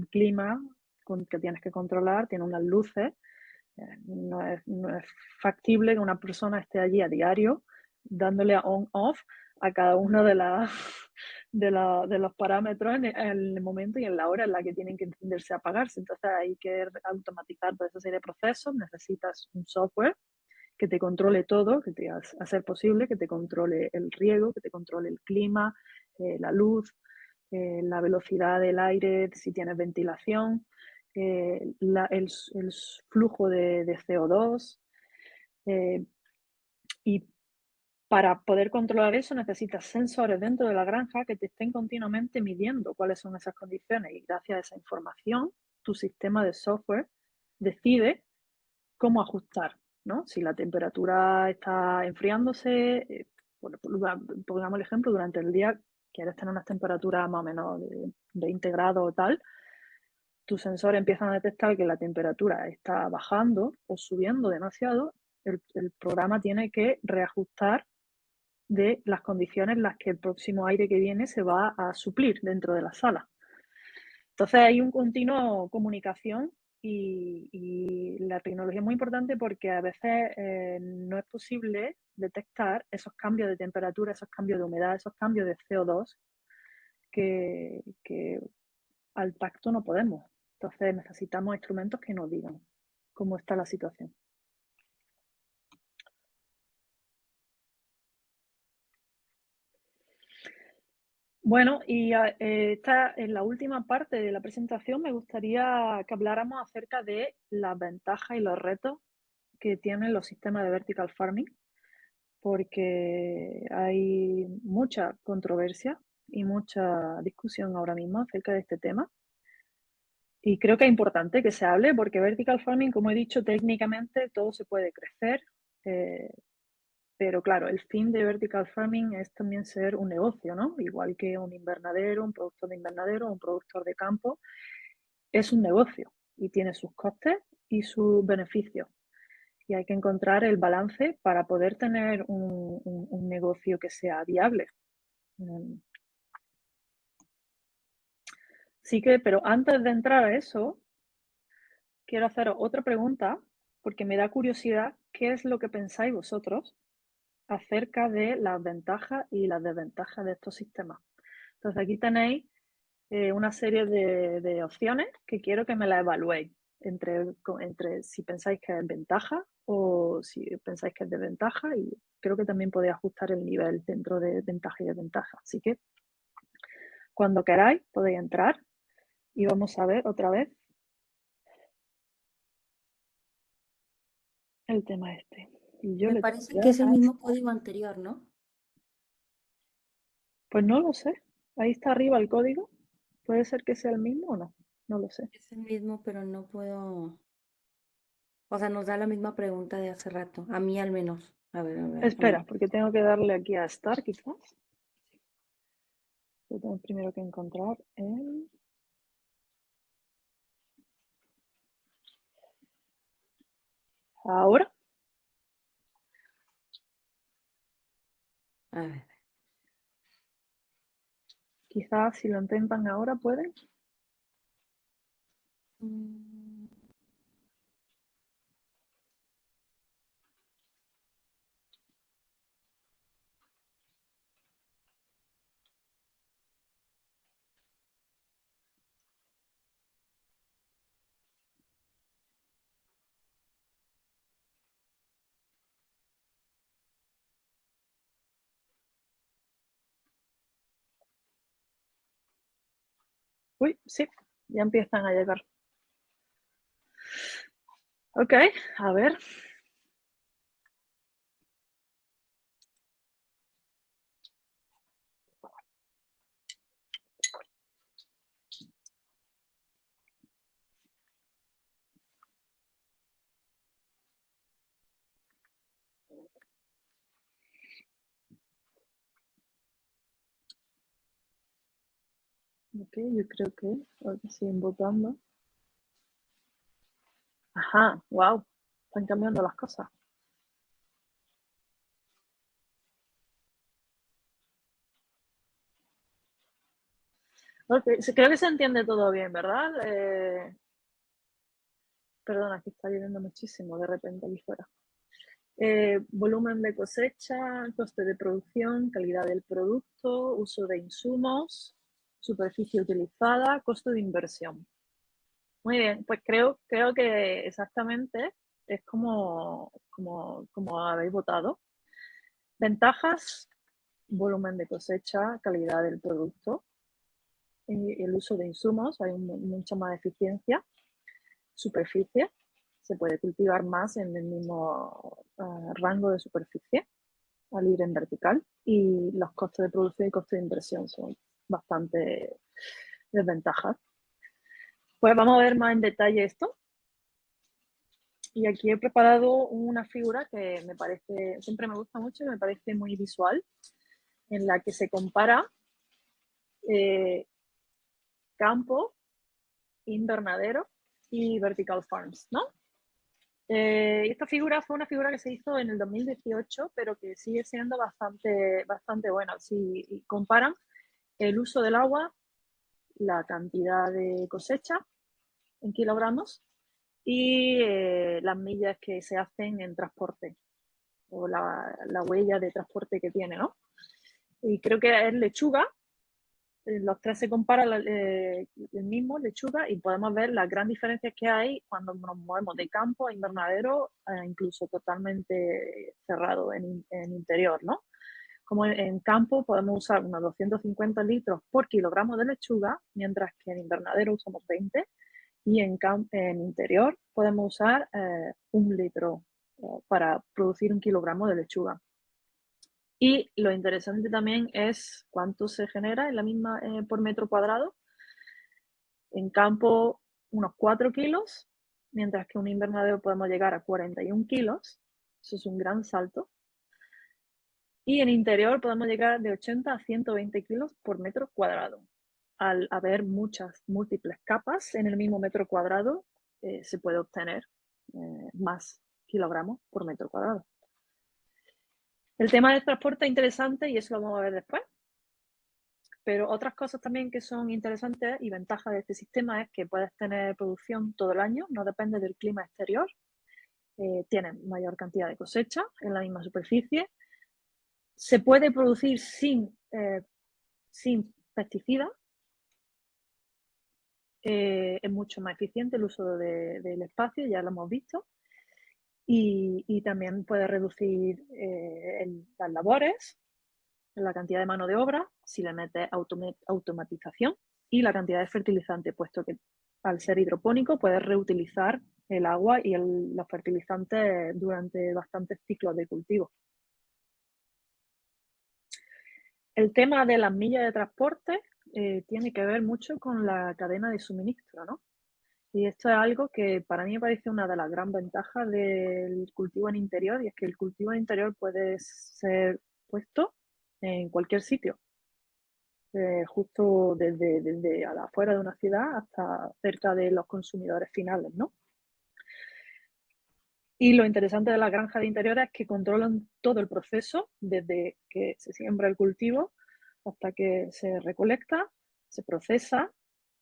Speaker 2: clima que tienes que controlar, tienes unas luces. No es factible que una persona esté allí a diario dándole a on-off a cada uno de los parámetros en el momento y en la hora en la que tienen que encenderse a apagarse. Entonces hay que automatizar toda esa serie de procesos. Necesitas un software que te controle todo, que te a ser posible, que te controle el riego, que te controle el clima, la luz, la velocidad del aire, si tienes ventilación, el flujo de CO2. Y para poder controlar eso necesitas sensores dentro de la granja que te estén continuamente midiendo cuáles son esas condiciones y gracias a esa información tu sistema de software decide cómo ajustar, ¿no? Si la temperatura está enfriándose, pongamos el ejemplo, durante el día quieres tener unas temperaturas más o menos de 20 grados o tal, tus sensores empiezan a detectar que la temperatura está bajando o subiendo demasiado, el programa tiene que reajustar de las condiciones en las que el próximo aire que viene se va a suplir dentro de la sala. Entonces hay un continuo comunicación y la tecnología es muy importante porque a veces no es posible detectar esos cambios de temperatura, esos cambios de humedad, esos cambios de CO2 que al tacto no podemos. Entonces necesitamos instrumentos que nos digan cómo está la situación. Bueno, y esta, en la última parte de la presentación me gustaría que habláramos acerca de las ventajas y los retos que tienen los sistemas de vertical farming, porque hay mucha controversia y mucha discusión ahora mismo acerca de este tema. Y creo que es importante que se hable porque vertical farming, como he dicho, técnicamente todo se puede crecer, eh, pero claro, el fin de vertical farming es también ser un negocio, ¿no? Igual que un invernadero, un productor de invernadero, un productor de campo, es un negocio y tiene sus costes y sus beneficios. Y hay que encontrar el balance para poder tener un negocio que sea viable. Sí que, pero antes de entrar a eso, quiero hacer otra pregunta porque me da curiosidad qué es lo que pensáis vosotros acerca de las ventajas y las desventajas de estos sistemas. Entonces aquí tenéis una serie de opciones que quiero que me las evaluéis entre si pensáis que es ventaja o si pensáis que es desventaja y creo que también podéis ajustar el nivel dentro de ventaja y desventaja. Así que cuando queráis podéis entrar y vamos a ver otra vez el tema este. Y yo
Speaker 1: Me
Speaker 2: le tengo que
Speaker 1: parece que
Speaker 2: dar
Speaker 1: es el mismo código anterior, ¿no?
Speaker 2: pues no lo sé. Ahí está arriba el código. ¿Puede ser que sea el mismo o no? No lo sé.
Speaker 1: Es el mismo, pero no puedo. O sea, nos da la misma pregunta de hace rato. A mí al menos. A ver,
Speaker 2: Espera, porque tengo que darle aquí a Start quizás. Yo tengo primero que encontrar el... Ahora,
Speaker 1: A ver.
Speaker 2: quizás si lo intentan ahora pueden.
Speaker 1: Mm,
Speaker 2: Uy, sí, ya empiezan a llegar. Ok, a ver. Ok, yo creo que siguen votando. Ajá, wow, están cambiando las cosas. Ok, creo que se entiende todo bien, ¿verdad? Perdona, que está lloviendo muchísimo de repente aquí fuera. Volumen de cosecha, coste de producción, calidad del producto, uso de insumos, superficie utilizada, costo de inversión. Muy bien, pues creo que exactamente es como habéis votado. Ventajas, volumen de cosecha, calidad del producto, el uso de insumos, hay mucha más eficiencia, superficie, se puede cultivar más en el mismo rango de superficie al ir en vertical, y los costes de producción y costes de inversión son bastante desventajas. Pues vamos a ver más en detalle esto. Y aquí he preparado una figura que me parece, siempre me gusta mucho y me parece muy visual, en la que se compara campo, invernadero y vertical farms, ¿no? Esta figura fue una figura que se hizo en el 2018, pero que sigue siendo bastante buena. Si comparan el uso del agua, la cantidad de cosecha en kilogramos y las millas que se hacen en transporte o la huella de transporte que tiene, ¿no? Y creo que es lechuga. Los tres se comparan el mismo, lechuga, y podemos ver las grandes diferencias que hay cuando nos movemos de campo a invernadero, incluso totalmente cerrado en interior, ¿no? Como en campo podemos usar unos 250 litros por kilogramo de lechuga, mientras que en invernadero usamos 20, y en interior podemos usar 1 litro para producir 1 kilogramo de lechuga. Y lo interesante también es cuánto se genera en la misma por metro cuadrado. En campo, unos 4 kilos, mientras que en un invernadero podemos llegar a 41 kilos. Eso es un gran salto. Y en interior podemos llegar de 80 a 120 kilos por metro cuadrado. Al haber muchas, múltiples capas en el mismo metro cuadrado, se puede obtener más kilogramos por metro cuadrado. El tema del transporte es interesante y eso lo vamos a ver después. Pero otras cosas también que son interesantes y ventajas de este sistema es que puedes tener producción todo el año, no depende del clima exterior, tienes mayor cantidad de cosecha en la misma superficie, se puede producir sin pesticidas, es mucho más eficiente el uso del espacio, ya lo hemos visto, y también puede reducir las labores, la cantidad de mano de obra, si le metes automatización, y la cantidad de fertilizante, puesto que al ser hidropónico puedes reutilizar el agua y los fertilizantes durante bastantes ciclos de cultivo. El tema de las millas de transporte tiene que ver mucho con la cadena de suministro, ¿no? Y esto es algo que para mí me parece una de las gran ventajas del cultivo en interior, y es que el cultivo en interior puede ser puesto en cualquier sitio, justo desde a la afuera de una ciudad hasta cerca de los consumidores finales, ¿no? Y lo interesante de las granjas de interiores es que controlan todo el proceso, desde que se siembra el cultivo hasta que se recolecta, se procesa,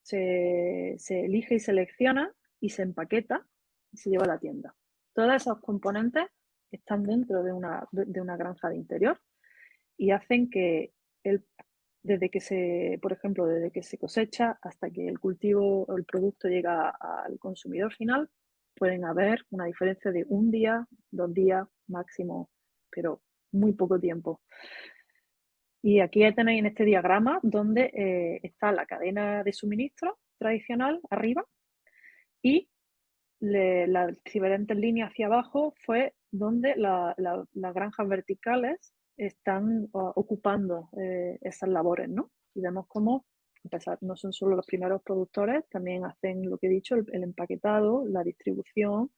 Speaker 2: se elige y selecciona y se empaqueta y se lleva a la tienda. Todos esos componentes están dentro de una granja de interior y hacen que por ejemplo, desde que se cosecha hasta que el cultivo o el producto llega al consumidor final, pueden haber una diferencia de 1 día, 2 días máximo, pero muy poco tiempo. Y aquí tenéis en este diagrama donde está la cadena de suministro tradicional arriba, y las diferentes líneas hacia abajo fue donde las granjas verticales están ocupando esas labores, ¿no? Y vemos cómo, a pesar, no son solo los primeros productores, también hacen lo que he dicho, el empaquetado, la distribución,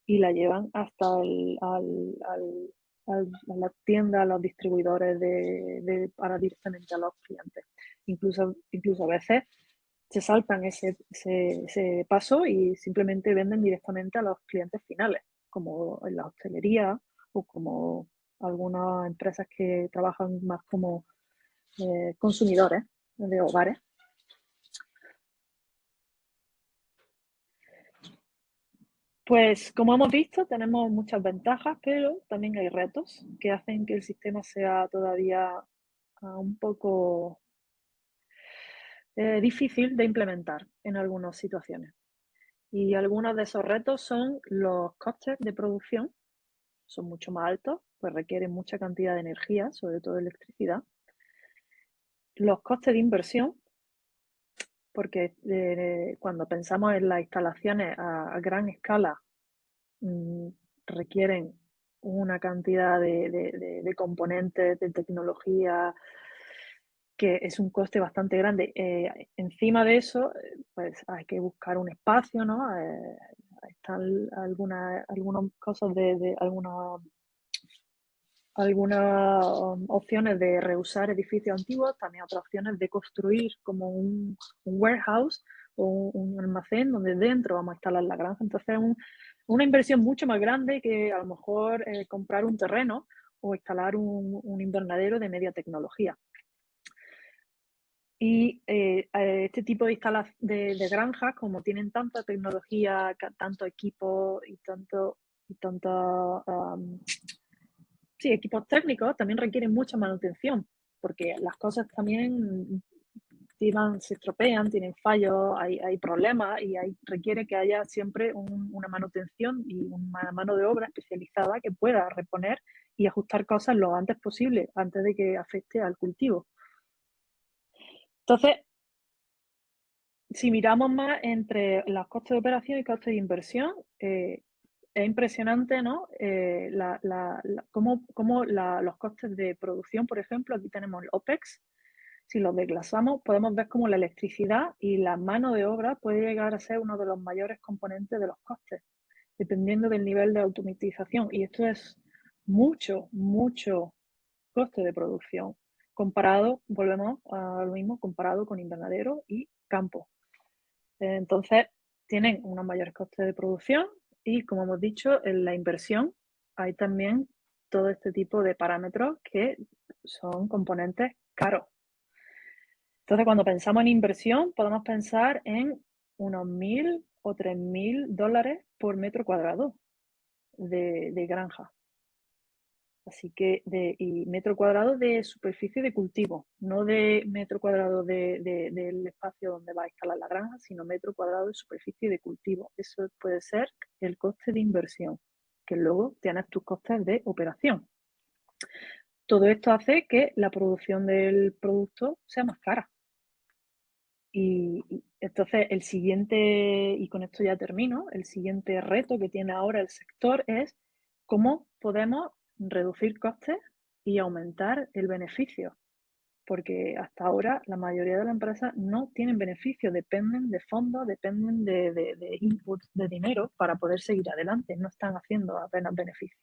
Speaker 2: y la llevan hasta a la tienda, a los distribuidores para directamente a los clientes. incluso a veces se saltan ese paso y simplemente venden directamente a los clientes finales, como en la hostelería o como algunas empresas que trabajan más como consumidores de hogares. Pues como hemos visto, tenemos muchas ventajas, pero también hay retos que hacen que el sistema sea todavía un poco difícil de implementar en algunas situaciones. Y algunos de esos retos son los costes de producción, son mucho más altos, pues requieren mucha cantidad de energía, sobre todo electricidad. Los costes de inversión, porque cuando pensamos en las instalaciones a gran escala, requieren una cantidad de componentes, de tecnología, que es un coste bastante grande. Encima de eso, pues hay que buscar un espacio, ¿no? Están algunas cosas algunas opciones de reusar edificios antiguos, también otras opciones de construir como un warehouse o un almacén donde dentro vamos a instalar la granja. Entonces es una inversión mucho más grande que a lo mejor comprar un terreno o instalar un invernadero de media tecnología. Y este tipo de granjas, como tienen tanta tecnología, tanto equipo y tanto sí, equipos técnicos, también requieren mucha manutención, porque las cosas también se estropean, tienen fallos, hay problemas y requiere que haya siempre una manutención y una mano de obra especializada que pueda reponer y ajustar cosas lo antes posible, antes de que afecte al cultivo. Entonces, si miramos más entre los costes de operación y costes de inversión, es impresionante, ¿no? Cómo los costes de producción, por ejemplo, aquí tenemos el OPEX. Si los desglosamos, podemos ver cómo la electricidad y la mano de obra puede llegar a ser uno de los mayores componentes de los costes, dependiendo del nivel de automatización. Y esto es mucho, mucho coste de producción comparado, volvemos a lo mismo, comparado con invernadero y campo. Entonces, tienen unos mayores costes de producción y, como hemos dicho, en la inversión hay también todo este tipo de parámetros que son componentes caros. Entonces, cuando pensamos en inversión, podemos pensar en unos 1.000 o 3.000 dólares por metro cuadrado de granja. Así que, y metro cuadrado de superficie de cultivo, no de metro cuadrado del espacio donde va a instalar la granja, sino metro cuadrado de superficie de cultivo. Eso puede ser el coste de inversión, que luego tienes tus costes de operación. Todo esto hace que la producción del producto sea más cara. Y entonces el siguiente, y con esto ya termino, el siguiente reto que tiene ahora el sector es cómo podemos reducir costes y aumentar el beneficio. Porque hasta ahora la mayoría de las empresas no tienen beneficio, dependen de fondos, dependen de inputs de dinero para poder seguir adelante, no están haciendo apenas beneficios.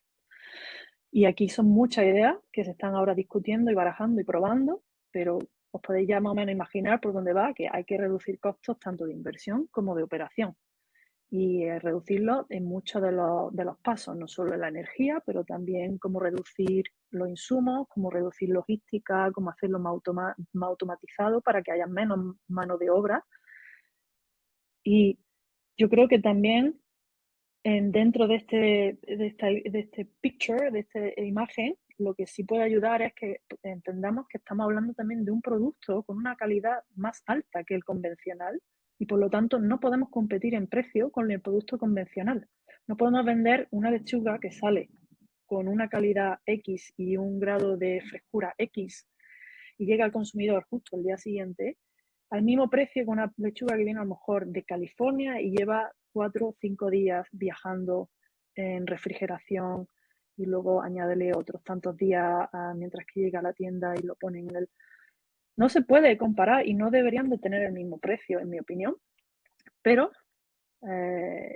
Speaker 2: Y aquí son muchas ideas que se están ahora discutiendo y barajando y probando, pero os podéis ya más o menos imaginar por dónde va, que hay que reducir costos tanto de inversión como de operación. Y reducirlos en muchos de los pasos, no solo en la energía, pero también cómo reducir los insumos, cómo reducir logística, cómo hacerlo más automatizado para que haya menos mano de obra. Y yo creo que también dentro de este picture, de esta imagen, lo que sí puede ayudar es que entendamos que estamos hablando también de un producto con una calidad más alta que el convencional y por lo tanto no podemos competir en precio con el producto convencional. No podemos vender una lechuga que sale con una calidad X y un grado de frescura X y llega al consumidor justo el día siguiente al mismo precio que una lechuga que viene a lo mejor de California y lleva 4 o 5 días viajando en refrigeración y luego añádele otros tantos días mientras que llega a la tienda y lo ponen en el... No se puede comparar y no deberían de tener el mismo precio, en mi opinión, pero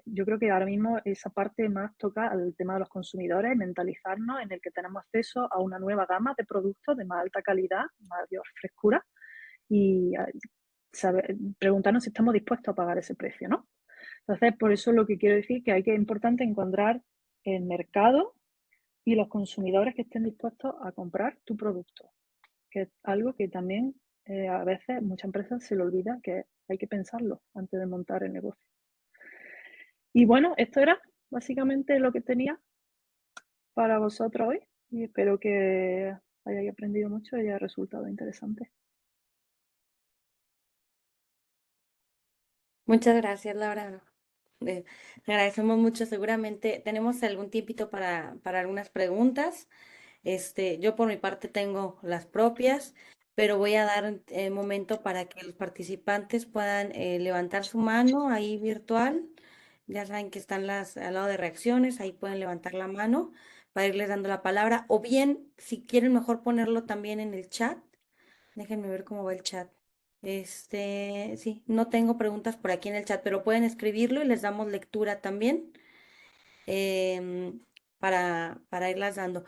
Speaker 2: yo creo que ahora mismo esa parte más toca al tema de los consumidores, mentalizarnos en el que tenemos acceso a una nueva gama de productos de más alta calidad, mayor frescura y preguntarnos si estamos dispuestos a pagar ese precio, ¿no? Entonces, por eso lo que quiero decir que es importante encontrar el mercado y los consumidores que estén dispuestos a comprar tu producto, que es algo que también a veces muchas empresas se le olvida que hay que pensarlo antes de montar el negocio. Y bueno, esto era básicamente lo que tenía para vosotros hoy y espero que hayáis aprendido mucho y haya resultado interesante.
Speaker 1: Muchas gracias, Laura. Te agradecemos mucho. Seguramente tenemos algún tiempito para algunas preguntas. Yo por mi parte tengo las propias, pero voy a dar momento para que los participantes puedan levantar su mano ahí virtual. Ya saben que están las al lado de reacciones, ahí pueden levantar la mano para irles dando la palabra. O bien, si quieren mejor ponerlo también en el chat. Déjenme ver cómo va el chat. Sí, no tengo preguntas por aquí en el chat, pero pueden escribirlo y les damos lectura también em, para irlas dando.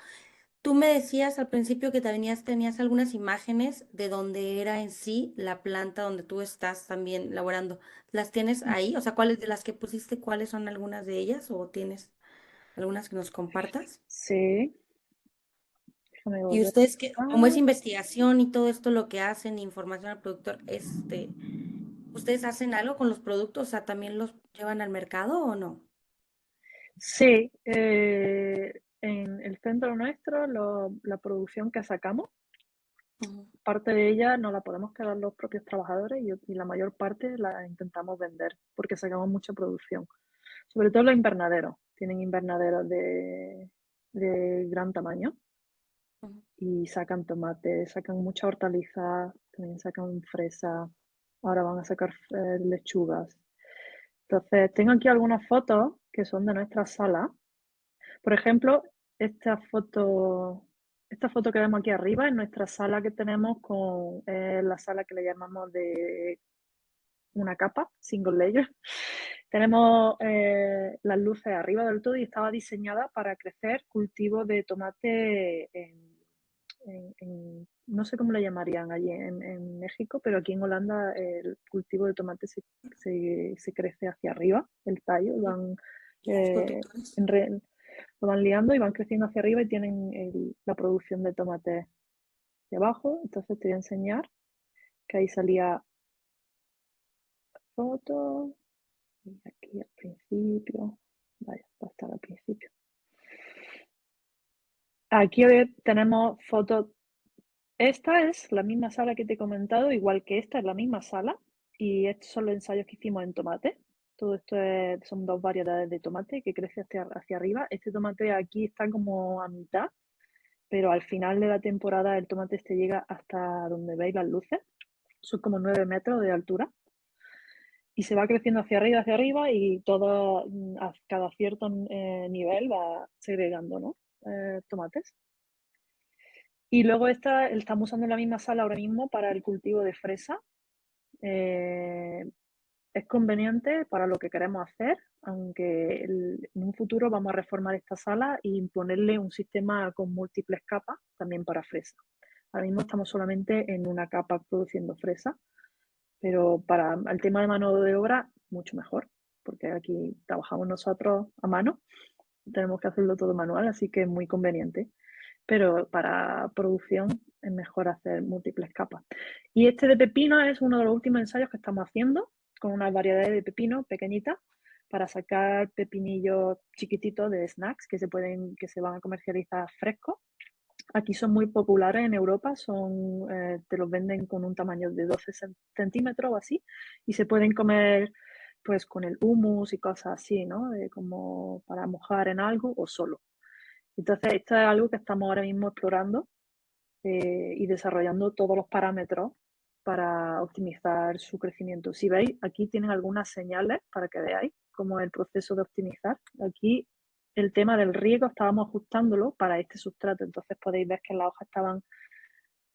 Speaker 1: Tú me decías al principio que tenías algunas imágenes de donde era en sí la planta donde tú estás también laborando. ¿Las tienes
Speaker 2: Mm,
Speaker 1: ahí? O sea, ¿cuáles de las que pusiste, cuáles son algunas de ellas? ¿O tienes algunas que nos compartas?
Speaker 2: sí, déjame
Speaker 1: Y
Speaker 2: volver
Speaker 1: ustedes que, como es
Speaker 2: a...
Speaker 1: investigación y todo esto lo que hacen, información al productor, ¿ustedes hacen algo con los productos? O sea, ¿también los llevan al mercado o no?
Speaker 2: Sí, en el centro nuestro, la producción que sacamos,
Speaker 1: Ujú,
Speaker 2: parte de ella no la podemos quedar los propios trabajadores y la mayor parte la intentamos vender porque sacamos mucha producción. Sobre todo los invernaderos. Tienen invernaderos de gran tamaño
Speaker 1: ujú.
Speaker 2: y sacan tomates, sacan mucha hortaliza, también sacan fresa. Ahora van a sacar lechugas. Entonces, tengo aquí algunas fotos que son de nuestra sala. Por ejemplo, esta foto, esta foto que vemos aquí arriba es nuestra sala que tenemos con la sala que le llamamos de una capa, single layer. Tenemos las luces arriba del todo y estaba diseñada para crecer cultivos de tomate no sé cómo le llamarían allí en México, pero aquí en Holanda el cultivo de tomate se crece hacia arriba, el tallo, van,
Speaker 1: Los
Speaker 2: eh,
Speaker 1: conductores.
Speaker 2: en re- lo van liando y van creciendo hacia arriba y tienen la producción de tomate debajo. Entonces te voy a enseñar que ahí salía foto y aquí al principio, vaya, va a estar al principio. Aquí tenemos fotos. Esta es la misma sala que te he comentado, igual que esta es la misma sala. Y estos son los ensayos que hicimos en tomate. Todo esto son dos variedades de tomate que crece hacia arriba. Este tomate aquí está como a mitad, pero al final de la temporada el tomate este llega hasta donde veis las luces. Son como 9 metros de altura. Y se va creciendo hacia arriba y todo, a cada cierto nivel va segregando, ¿no? Tomates. Y luego estamos usando la misma sala ahora mismo para el cultivo de fresa. Eh, es conveniente para lo que queremos hacer, aunque en un futuro vamos a reformar esta sala y ponerle un sistema con múltiples capas también para fresa. Ahora mismo estamos solamente en una capa produciendo fresa, pero para el tema de mano de obra, mucho mejor, porque aquí trabajamos nosotros a mano, tenemos que hacerlo todo manual, así que es muy conveniente. Pero para producción es mejor hacer múltiples capas. Y este de pepino es uno de los últimos ensayos que estamos haciendo con unas variedades de pepino pequeñitas para sacar pepinillos chiquititos de snacks que se van a comercializar frescos. Aquí son muy populares en Europa, te los venden con un tamaño de 12 centímetros o así, y se pueden comer pues con el hummus y cosas así, ¿no? Como para mojar en algo o solo. Entonces, esto es algo que estamos ahora mismo explorando y desarrollando todos los parámetros para optimizar su crecimiento. Si veis, aquí tienen algunas señales para que veáis cómo es el proceso de optimizar. Aquí el tema del riego estábamos ajustándolo para este sustrato, entonces podéis ver que las hojas estaban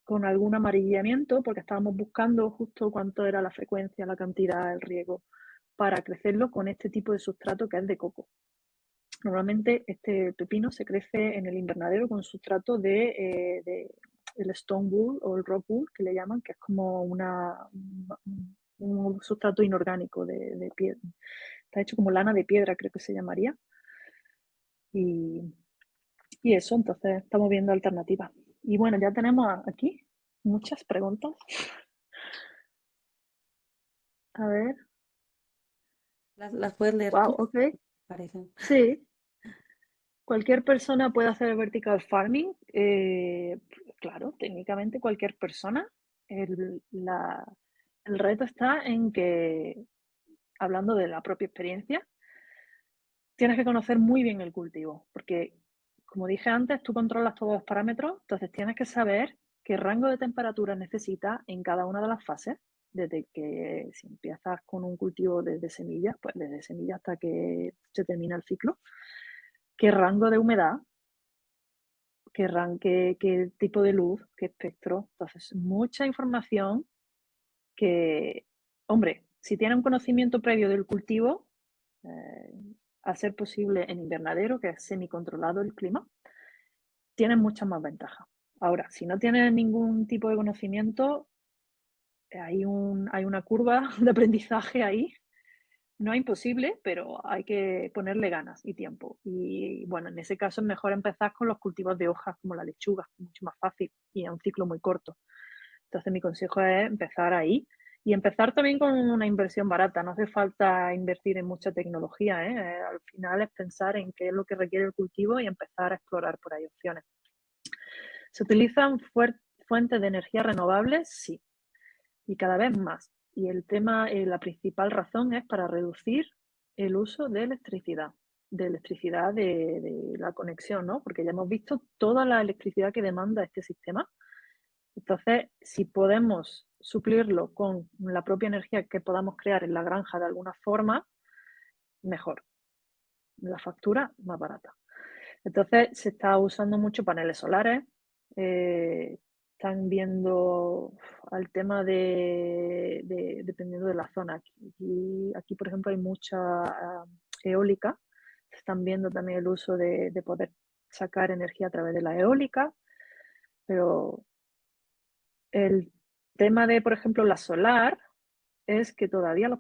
Speaker 2: con algún amarillamiento porque estábamos buscando justo cuánto era la frecuencia, la cantidad, el riego para crecerlo con este tipo de sustrato que es de coco. Normalmente este pepino se crece en el invernadero con sustrato el stone wool o el rock wool, que le llaman, que es como un sustrato inorgánico de piedra. Está hecho como lana de piedra, creo que se llamaría. Y, y eso, entonces estamos viendo alternativas. Y bueno, ya tenemos aquí muchas preguntas. A ver,
Speaker 1: Las puedes leer
Speaker 2: wow,
Speaker 1: tú,
Speaker 2: ok.
Speaker 1: parecen.
Speaker 2: Sí, cualquier persona puede hacer vertical farming. Claro, técnicamente cualquier persona. El reto está en que, hablando de la propia experiencia, tienes que conocer muy bien el cultivo, porque, como dije antes, tú controlas todos los parámetros, entonces tienes que saber qué rango de temperatura necesitas en cada una de las fases, desde que si empiezas con un cultivo desde semillas, pues desde semillas hasta que se termina el ciclo, qué rango de humedad, qué tipo de luz, qué espectro. Entonces, mucha información que, hombre, si tienes un conocimiento previo del cultivo, eh, a ser posible en invernadero, que es semicontrolado el clima, tienes muchas más ventajas. Ahora, si no tienes ningún tipo de conocimiento, hay una curva de aprendizaje ahí. No es imposible, pero hay que ponerle ganas y tiempo. Y bueno, en ese caso es mejor empezar con los cultivos de hojas como la lechuga, mucho más fácil y es un ciclo muy corto. Entonces mi consejo es empezar ahí y empezar también con una inversión barata. No hace falta invertir en mucha tecnología, ¿eh? Al final es pensar en qué es lo que requiere el cultivo y empezar a explorar por ahí opciones. ¿Se utilizan fuentes de energía renovables? Sí, y cada vez más. Y el tema, la principal razón es para reducir el uso de electricidad de la conexión, ¿no? Porque ya hemos visto toda la electricidad que demanda este sistema. Entonces, si podemos suplirlo con la propia energía que podamos crear en la granja de alguna forma, mejor. La factura más barata. Entonces, se está usando mucho paneles solares. Están viendo al tema dependiendo de la zona. Aquí, por ejemplo, hay mucha eólica. Están viendo también el uso de poder sacar energía a través de la eólica, pero el tema de, por ejemplo, la solar es que todavía los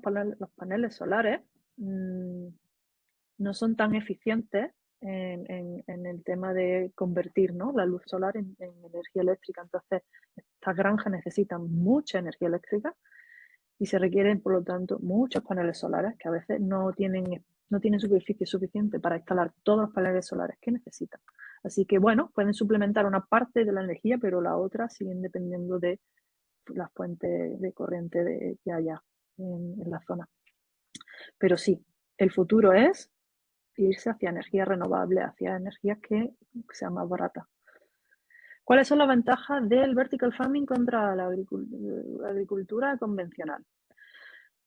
Speaker 2: paneles solares no son tan eficientes en el tema de convertir, ¿no?, la luz solar en energía eléctrica. Entonces, estas granjas necesitan mucha energía eléctrica y se requieren, por lo tanto, muchos paneles solares que a veces no tienen superficie suficiente para instalar todos los paneles solares que necesitan. Así que, bueno, pueden suplementar una parte de la energía, pero la otra siguen dependiendo de las fuentes de corriente que haya en la zona. Pero sí, el futuro es irse hacia energías renovables, hacia energías que sean más baratas. ¿Cuáles son las ventajas del vertical farming contra la agricultura convencional?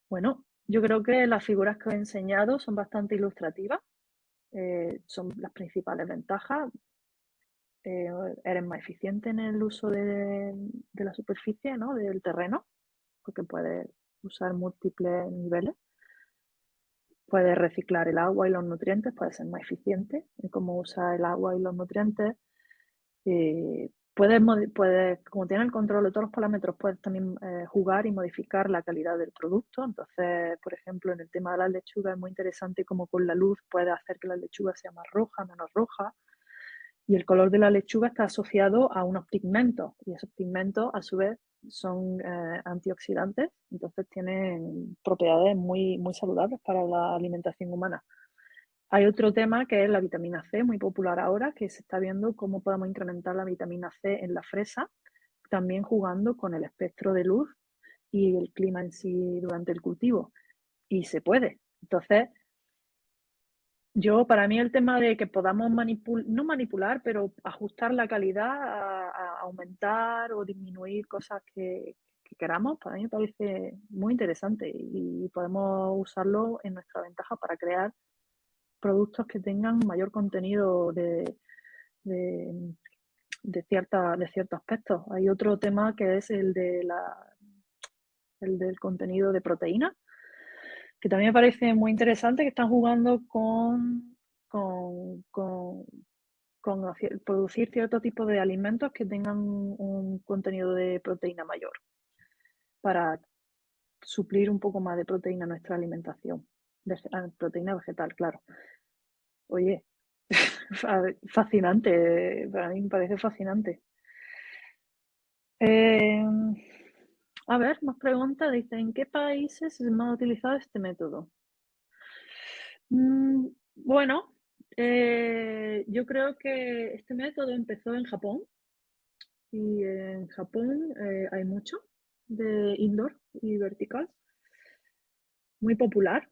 Speaker 2: Bueno, yo creo que las figuras que os he enseñado son bastante ilustrativas. Son las principales ventajas. Eres más eficiente en el uso de la superficie, ¿no?, del terreno, porque puedes usar múltiples niveles. Puedes reciclar el agua y los nutrientes, puedes ser más eficiente en cómo usar el agua y los nutrientes. Como tienes el control de todos los parámetros, puedes también jugar y modificar la calidad del producto. Entonces, por ejemplo, en el tema de las lechugas es muy interesante cómo con la luz puedes hacer que la lechuga sea más roja, menos roja. Y el color de la lechuga está asociado a unos pigmentos y esos pigmentos a su vez son antioxidantes, entonces tienen propiedades muy, muy saludables para la alimentación humana. Hay otro tema que es la vitamina C, muy popular ahora, que se está viendo cómo podemos incrementar la vitamina C en la fresa, también jugando con el espectro de luz y el clima en sí durante el cultivo. Y se puede. Entonces, para mí el tema de que podamos no manipular, pero ajustar la calidad, a aumentar o disminuir cosas que queramos, para mí me parece muy interesante y podemos usarlo en nuestra ventaja para crear productos que tengan mayor contenido de, de ciertos aspectos. Hay otro tema que es el del contenido de proteína, que también me parece muy interesante, que están jugando con con producir cierto tipo de alimentos que tengan un contenido de proteína mayor para suplir un poco más de proteína en nuestra alimentación. Proteína vegetal, claro. Oye, fascinante, para mí me parece fascinante. A ver, más preguntas. Dice, ¿en qué países se ha utilizado este método? Bueno, yo creo que este método empezó en Japón y en Japón hay mucho de indoor y vertical, muy popular.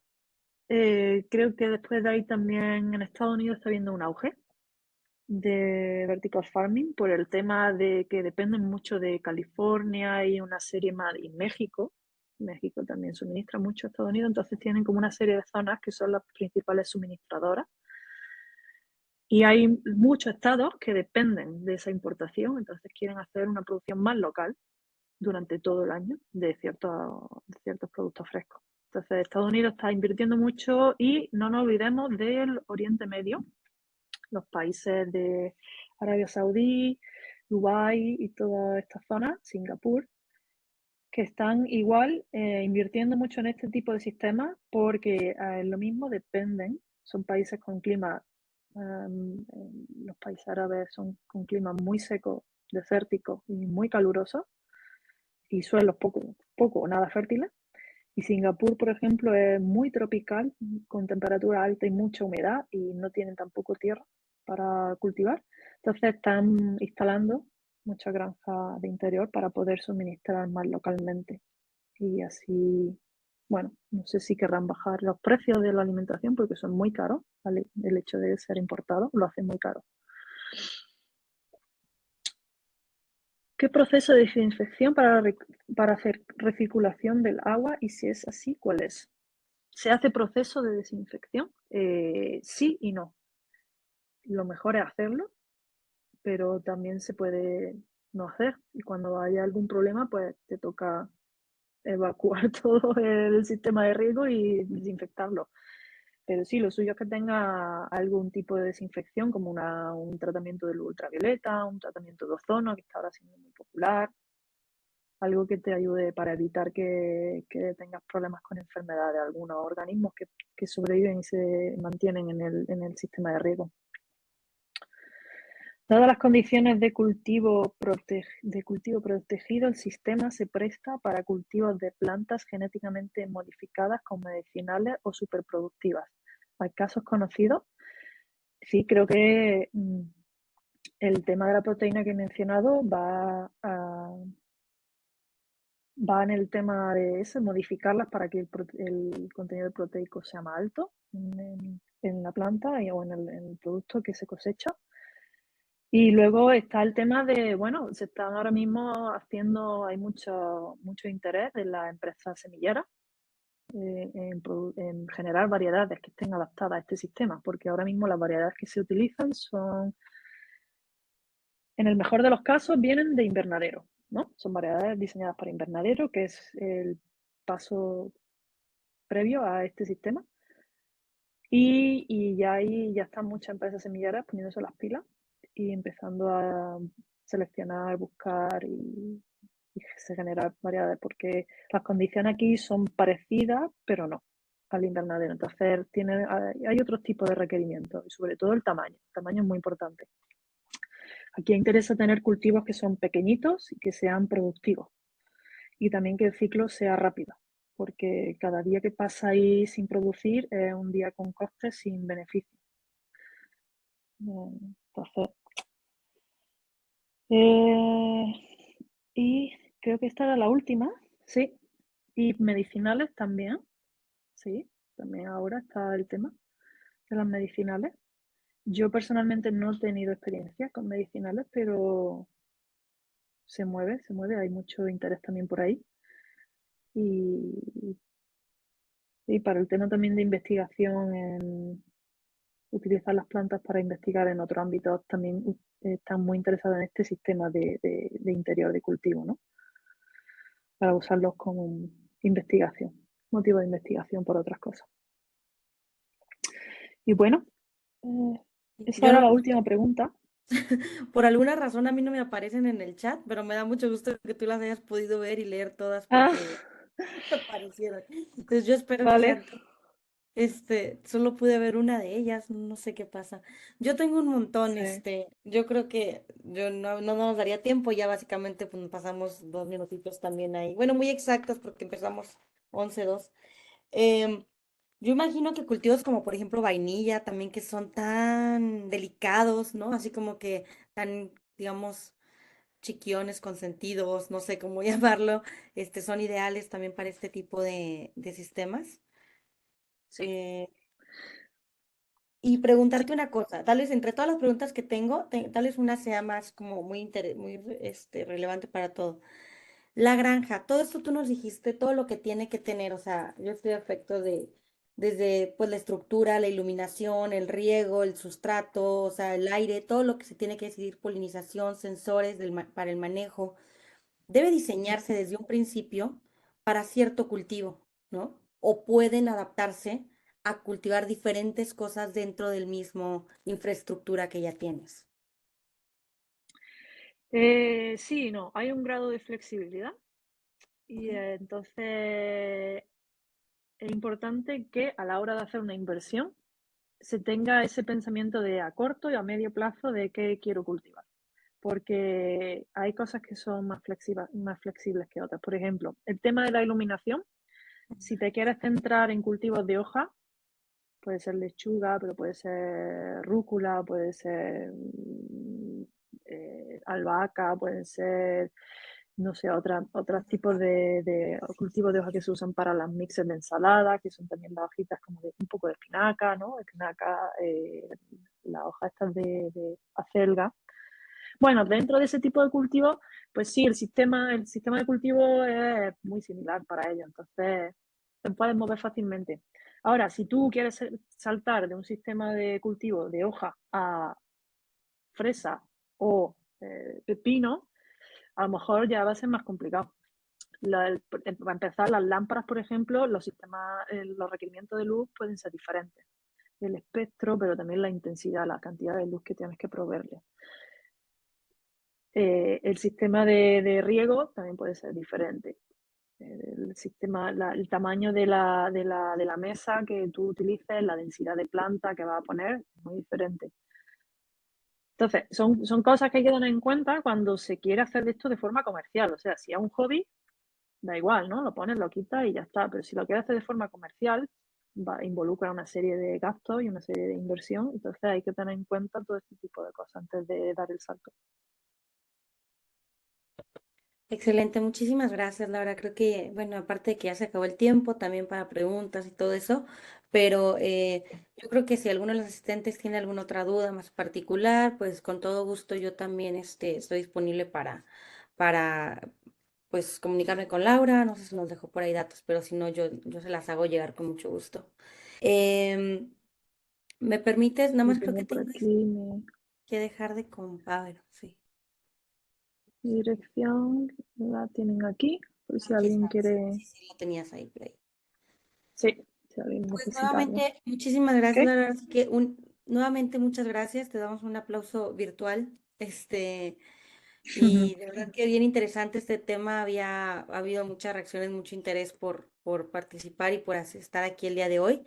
Speaker 2: Creo que después de ahí también en Estados Unidos está habiendo un auge de vertical farming por el tema de que dependen mucho de California y una serie más, y México. México también suministra mucho a Estados Unidos, entonces tienen como una serie de zonas que son las principales suministradoras. Y hay muchos estados que dependen de esa importación, entonces quieren hacer una producción más local durante todo el año de ciertos productos frescos. Entonces Estados Unidos está invirtiendo mucho y no nos olvidemos del Oriente Medio, los países de Arabia Saudí, Dubái y toda esta zona, Singapur, que están igual invirtiendo mucho en este tipo de sistemas porque lo mismo dependen, son países con clima, los países árabes son con clima muy seco, desértico y muy caluroso y suelos poco o nada fértiles. Y Singapur, por ejemplo, es muy tropical, con temperatura alta y mucha humedad, y no tienen tampoco tierra para cultivar. Entonces están instalando muchas granjas de interior para poder suministrar más localmente. Y así, bueno, no sé si querrán bajar los precios de la alimentación porque son muy caros, ¿vale? El hecho de ser importado lo hace muy caro. ¿Qué proceso de desinfección para hacer recirculación del agua? Y si es así, ¿cuál es? ¿Se hace proceso de desinfección? Sí y no. Lo mejor es hacerlo, pero también se puede no hacer. Y cuando haya algún problema, pues te toca evacuar todo el sistema de riego y desinfectarlo. Pero sí, lo suyo es que tenga algún tipo de desinfección, como un tratamiento de luz ultravioleta, un tratamiento de ozono, que está ahora siendo muy popular, algo que te ayude para evitar que tengas problemas con enfermedades de algunos organismos que sobreviven y se mantienen en el sistema de riego. Dadas las condiciones de cultivo protegido, el sistema se presta para cultivos de plantas genéticamente modificadas con medicinales o superproductivas. ¿Hay casos conocidos? Sí, creo que el tema de la proteína que he mencionado va en el tema de eso, modificarlas para que el contenido proteico sea más alto en la planta o en el producto que se cosecha. Y luego está el tema de, bueno, se están ahora mismo haciendo, hay mucho interés de las empresas semilleras en generar variedades que estén adaptadas a este sistema, porque ahora mismo las variedades que se utilizan son, en el mejor de los casos, vienen de invernadero, ¿no? Son variedades diseñadas para invernadero, que es el paso previo a este sistema. Y ya ahí ya están muchas empresas semilleras poniéndose las pilas y empezando a seleccionar, buscar y se generar variedades, porque las condiciones aquí son parecidas, pero no al invernadero. Entonces hay otros tipos de requerimientos y sobre todo el tamaño. El tamaño es muy importante. Aquí interesa tener cultivos que son pequeñitos y que sean productivos y también que el ciclo sea rápido, porque cada día que pasa ahí sin producir es un día con costes sin beneficio. Entonces, y creo que esta era la última, sí. Y medicinales también, sí, también ahora está el tema de las medicinales. Yo personalmente no he tenido experiencia con medicinales, pero se mueve, hay mucho interés también por ahí. Y, y para el tema también de investigación en utilizar las plantas para investigar en otros ámbitos, también están muy interesados en este sistema de interior de cultivo, ¿no? Para usarlos como investigación, motivo de investigación por otras cosas. Y bueno, esa
Speaker 1: Yo
Speaker 2: era
Speaker 1: no,
Speaker 2: la última pregunta.
Speaker 1: Por alguna razón a mí no me aparecen en el chat, pero me da mucho gusto que tú las hayas podido ver y leer todas
Speaker 2: Ah,
Speaker 1: porque me aparecieron. Entonces yo espero que
Speaker 2: vale.
Speaker 1: sean solo pude ver una de ellas, no sé qué pasa. Yo tengo un montón,
Speaker 2: Sí,
Speaker 1: yo creo que yo no nos daría tiempo, ya básicamente pues nos pasamos 2 minutitos también ahí. Bueno, muy exactos porque empezamos 11:02. Em, yo imagino que cultivos como por ejemplo vainilla también que son tan delicados, ¿no? Así como que tan, digamos, chiquiones, consentidos, no sé cómo llamarlo, son ideales también para este tipo de sistemas.
Speaker 2: sí,
Speaker 1: Eh, Y preguntarte una cosa, tal vez entre todas las preguntas que tengo, tal vez una sea más como muy relevante para todo. La granja, todo esto tú nos dijiste, todo lo que tiene que tener, o sea, yo estoy afecto desde pues la estructura, la iluminación, el riego, el sustrato, o sea, el aire, todo lo que se tiene que decidir, polinización, sensores para el manejo debe diseñarse desde un principio para cierto cultivo, ¿no? O pueden adaptarse a cultivar diferentes cosas dentro del mismo infraestructura que ya tienes.
Speaker 2: sí y no, hay un grado de flexibilidad y
Speaker 1: Ujú.
Speaker 2: entonces es importante que a la hora de hacer una inversión se tenga ese pensamiento de a corto y a medio plazo de qué quiero cultivar, porque hay cosas que son más flexibles que otras. Por ejemplo, el tema de la iluminación, si te quieres centrar en cultivos de hoja, puede ser lechuga, pero puede ser rúcula, puede ser albahaca, pueden ser, no sé, otros tipos de cultivos de hoja que se usan para las mixes de ensalada, que son también las hojitas como de un poco de espinaca, ¿no? Espinaca, las hojas estas de acelga. Bueno, dentro de ese tipo de cultivos, pues sí, el sistema de cultivo es muy similar para ellos, entonces te puedes mover fácilmente. Ahora, si tú quieres saltar de un sistema de cultivo de hoja a fresa o pepino, a lo mejor ya va a ser más complicado. Para empezar, las lámparas, por ejemplo, los requerimientos de luz pueden ser diferentes. El espectro, pero también la intensidad, la cantidad de luz que tienes que proveerle. El sistema de riego también puede ser diferente. El tamaño de la mesa que tú utilices, la densidad de planta que vas a poner, es muy diferente. Entonces, son cosas que hay que tener en cuenta cuando se quiere hacer de esto de forma comercial. O sea, si es un hobby, da igual, ¿no? Lo pones, lo quitas y ya está. Pero si lo quieres hacer de forma comercial, involucra una serie de gastos y una serie de inversión. Entonces hay que tener en cuenta todo este tipo de cosas antes de dar el salto.
Speaker 1: Excelente, muchísimas gracias, Laura. Creo que, bueno, aparte de que ya se acabó el tiempo, también para preguntas y todo eso, pero yo creo que si alguno de los asistentes tiene alguna otra duda más particular, pues con todo gusto yo también estoy disponible para pues comunicarme con Laura. No sé si nos dejó por ahí datos, pero si no, yo se las hago llegar con mucho gusto. Em, ¿Me permites? Nada
Speaker 2: Yo
Speaker 1: más creo
Speaker 2: tengo
Speaker 1: que
Speaker 2: por
Speaker 1: tengo
Speaker 2: aquí mi
Speaker 1: que dejar de ver, sí.
Speaker 2: dirección, la tienen aquí, por si
Speaker 1: Aquí
Speaker 2: alguien
Speaker 1: está, sí,
Speaker 2: quiere,
Speaker 1: sí, sí, lo tenías ahí, por ahí.
Speaker 2: sí, si alguien
Speaker 1: Pues
Speaker 2: necesita algo.
Speaker 1: nuevamente, muchísimas gracias,
Speaker 2: ¿Ok?
Speaker 1: Laura. Así que nuevamente muchas gracias. Te damos un aplauso virtual. Y de verdad que bien interesante este tema. Ha habido muchas reacciones, mucho interés por participar y por estar aquí el día de hoy.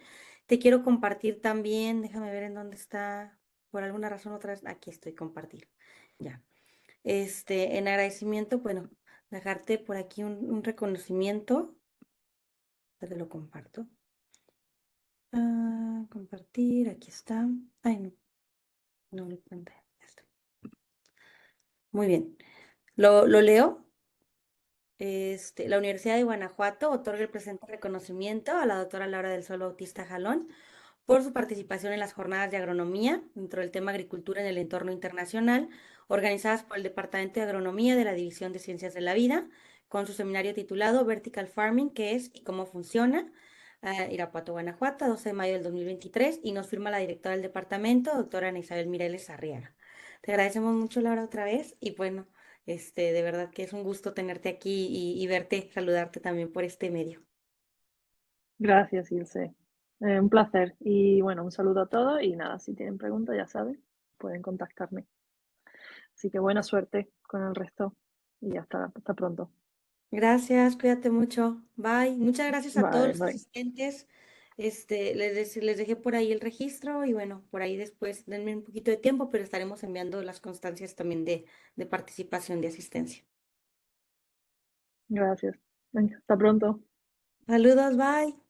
Speaker 1: Te quiero compartir también, déjame ver en dónde está, por alguna razón otra vez, aquí estoy, compartir. Ya. En agradecimiento, bueno, dejarte por aquí un reconocimiento. Te lo comparto. Compartir, aquí está. Ay, no, no lo encontré. Ya está. Muy bien. Lo leo. La Universidad de Guanajuato otorga el presente reconocimiento a la doctora Laura del Sol Bautista Jalón por su participación en las jornadas de agronomía dentro del tema agricultura en el entorno internacional, organizadas por el Departamento de Agronomía de la División de Ciencias de la Vida, con su seminario titulado Vertical Farming, ¿qué es y cómo funciona? Irapuato, Guanajuato, 12 de mayo del 2023, y nos firma la directora del departamento, doctora Ana Isabel Mireles Arriaga. Te agradecemos mucho, Laura, otra vez, y bueno, de verdad que es un gusto tenerte aquí y verte, saludarte también por este medio.
Speaker 2: Gracias, Ilse. Un placer. Y bueno, un saludo a todos y nada, si tienen preguntas, ya saben, pueden contactarme. Así que buena suerte con el resto y ya está, hasta pronto.
Speaker 1: Gracias, cuídate mucho. Bye. Muchas gracias a todos
Speaker 2: Vale,
Speaker 1: los
Speaker 2: bye.
Speaker 1: asistentes. Les dejé por ahí el registro y bueno, por ahí después denme un poquito de tiempo, pero estaremos enviando las constancias también de participación de asistencia.
Speaker 2: Gracias. Venga, hasta pronto.
Speaker 1: Saludos, bye.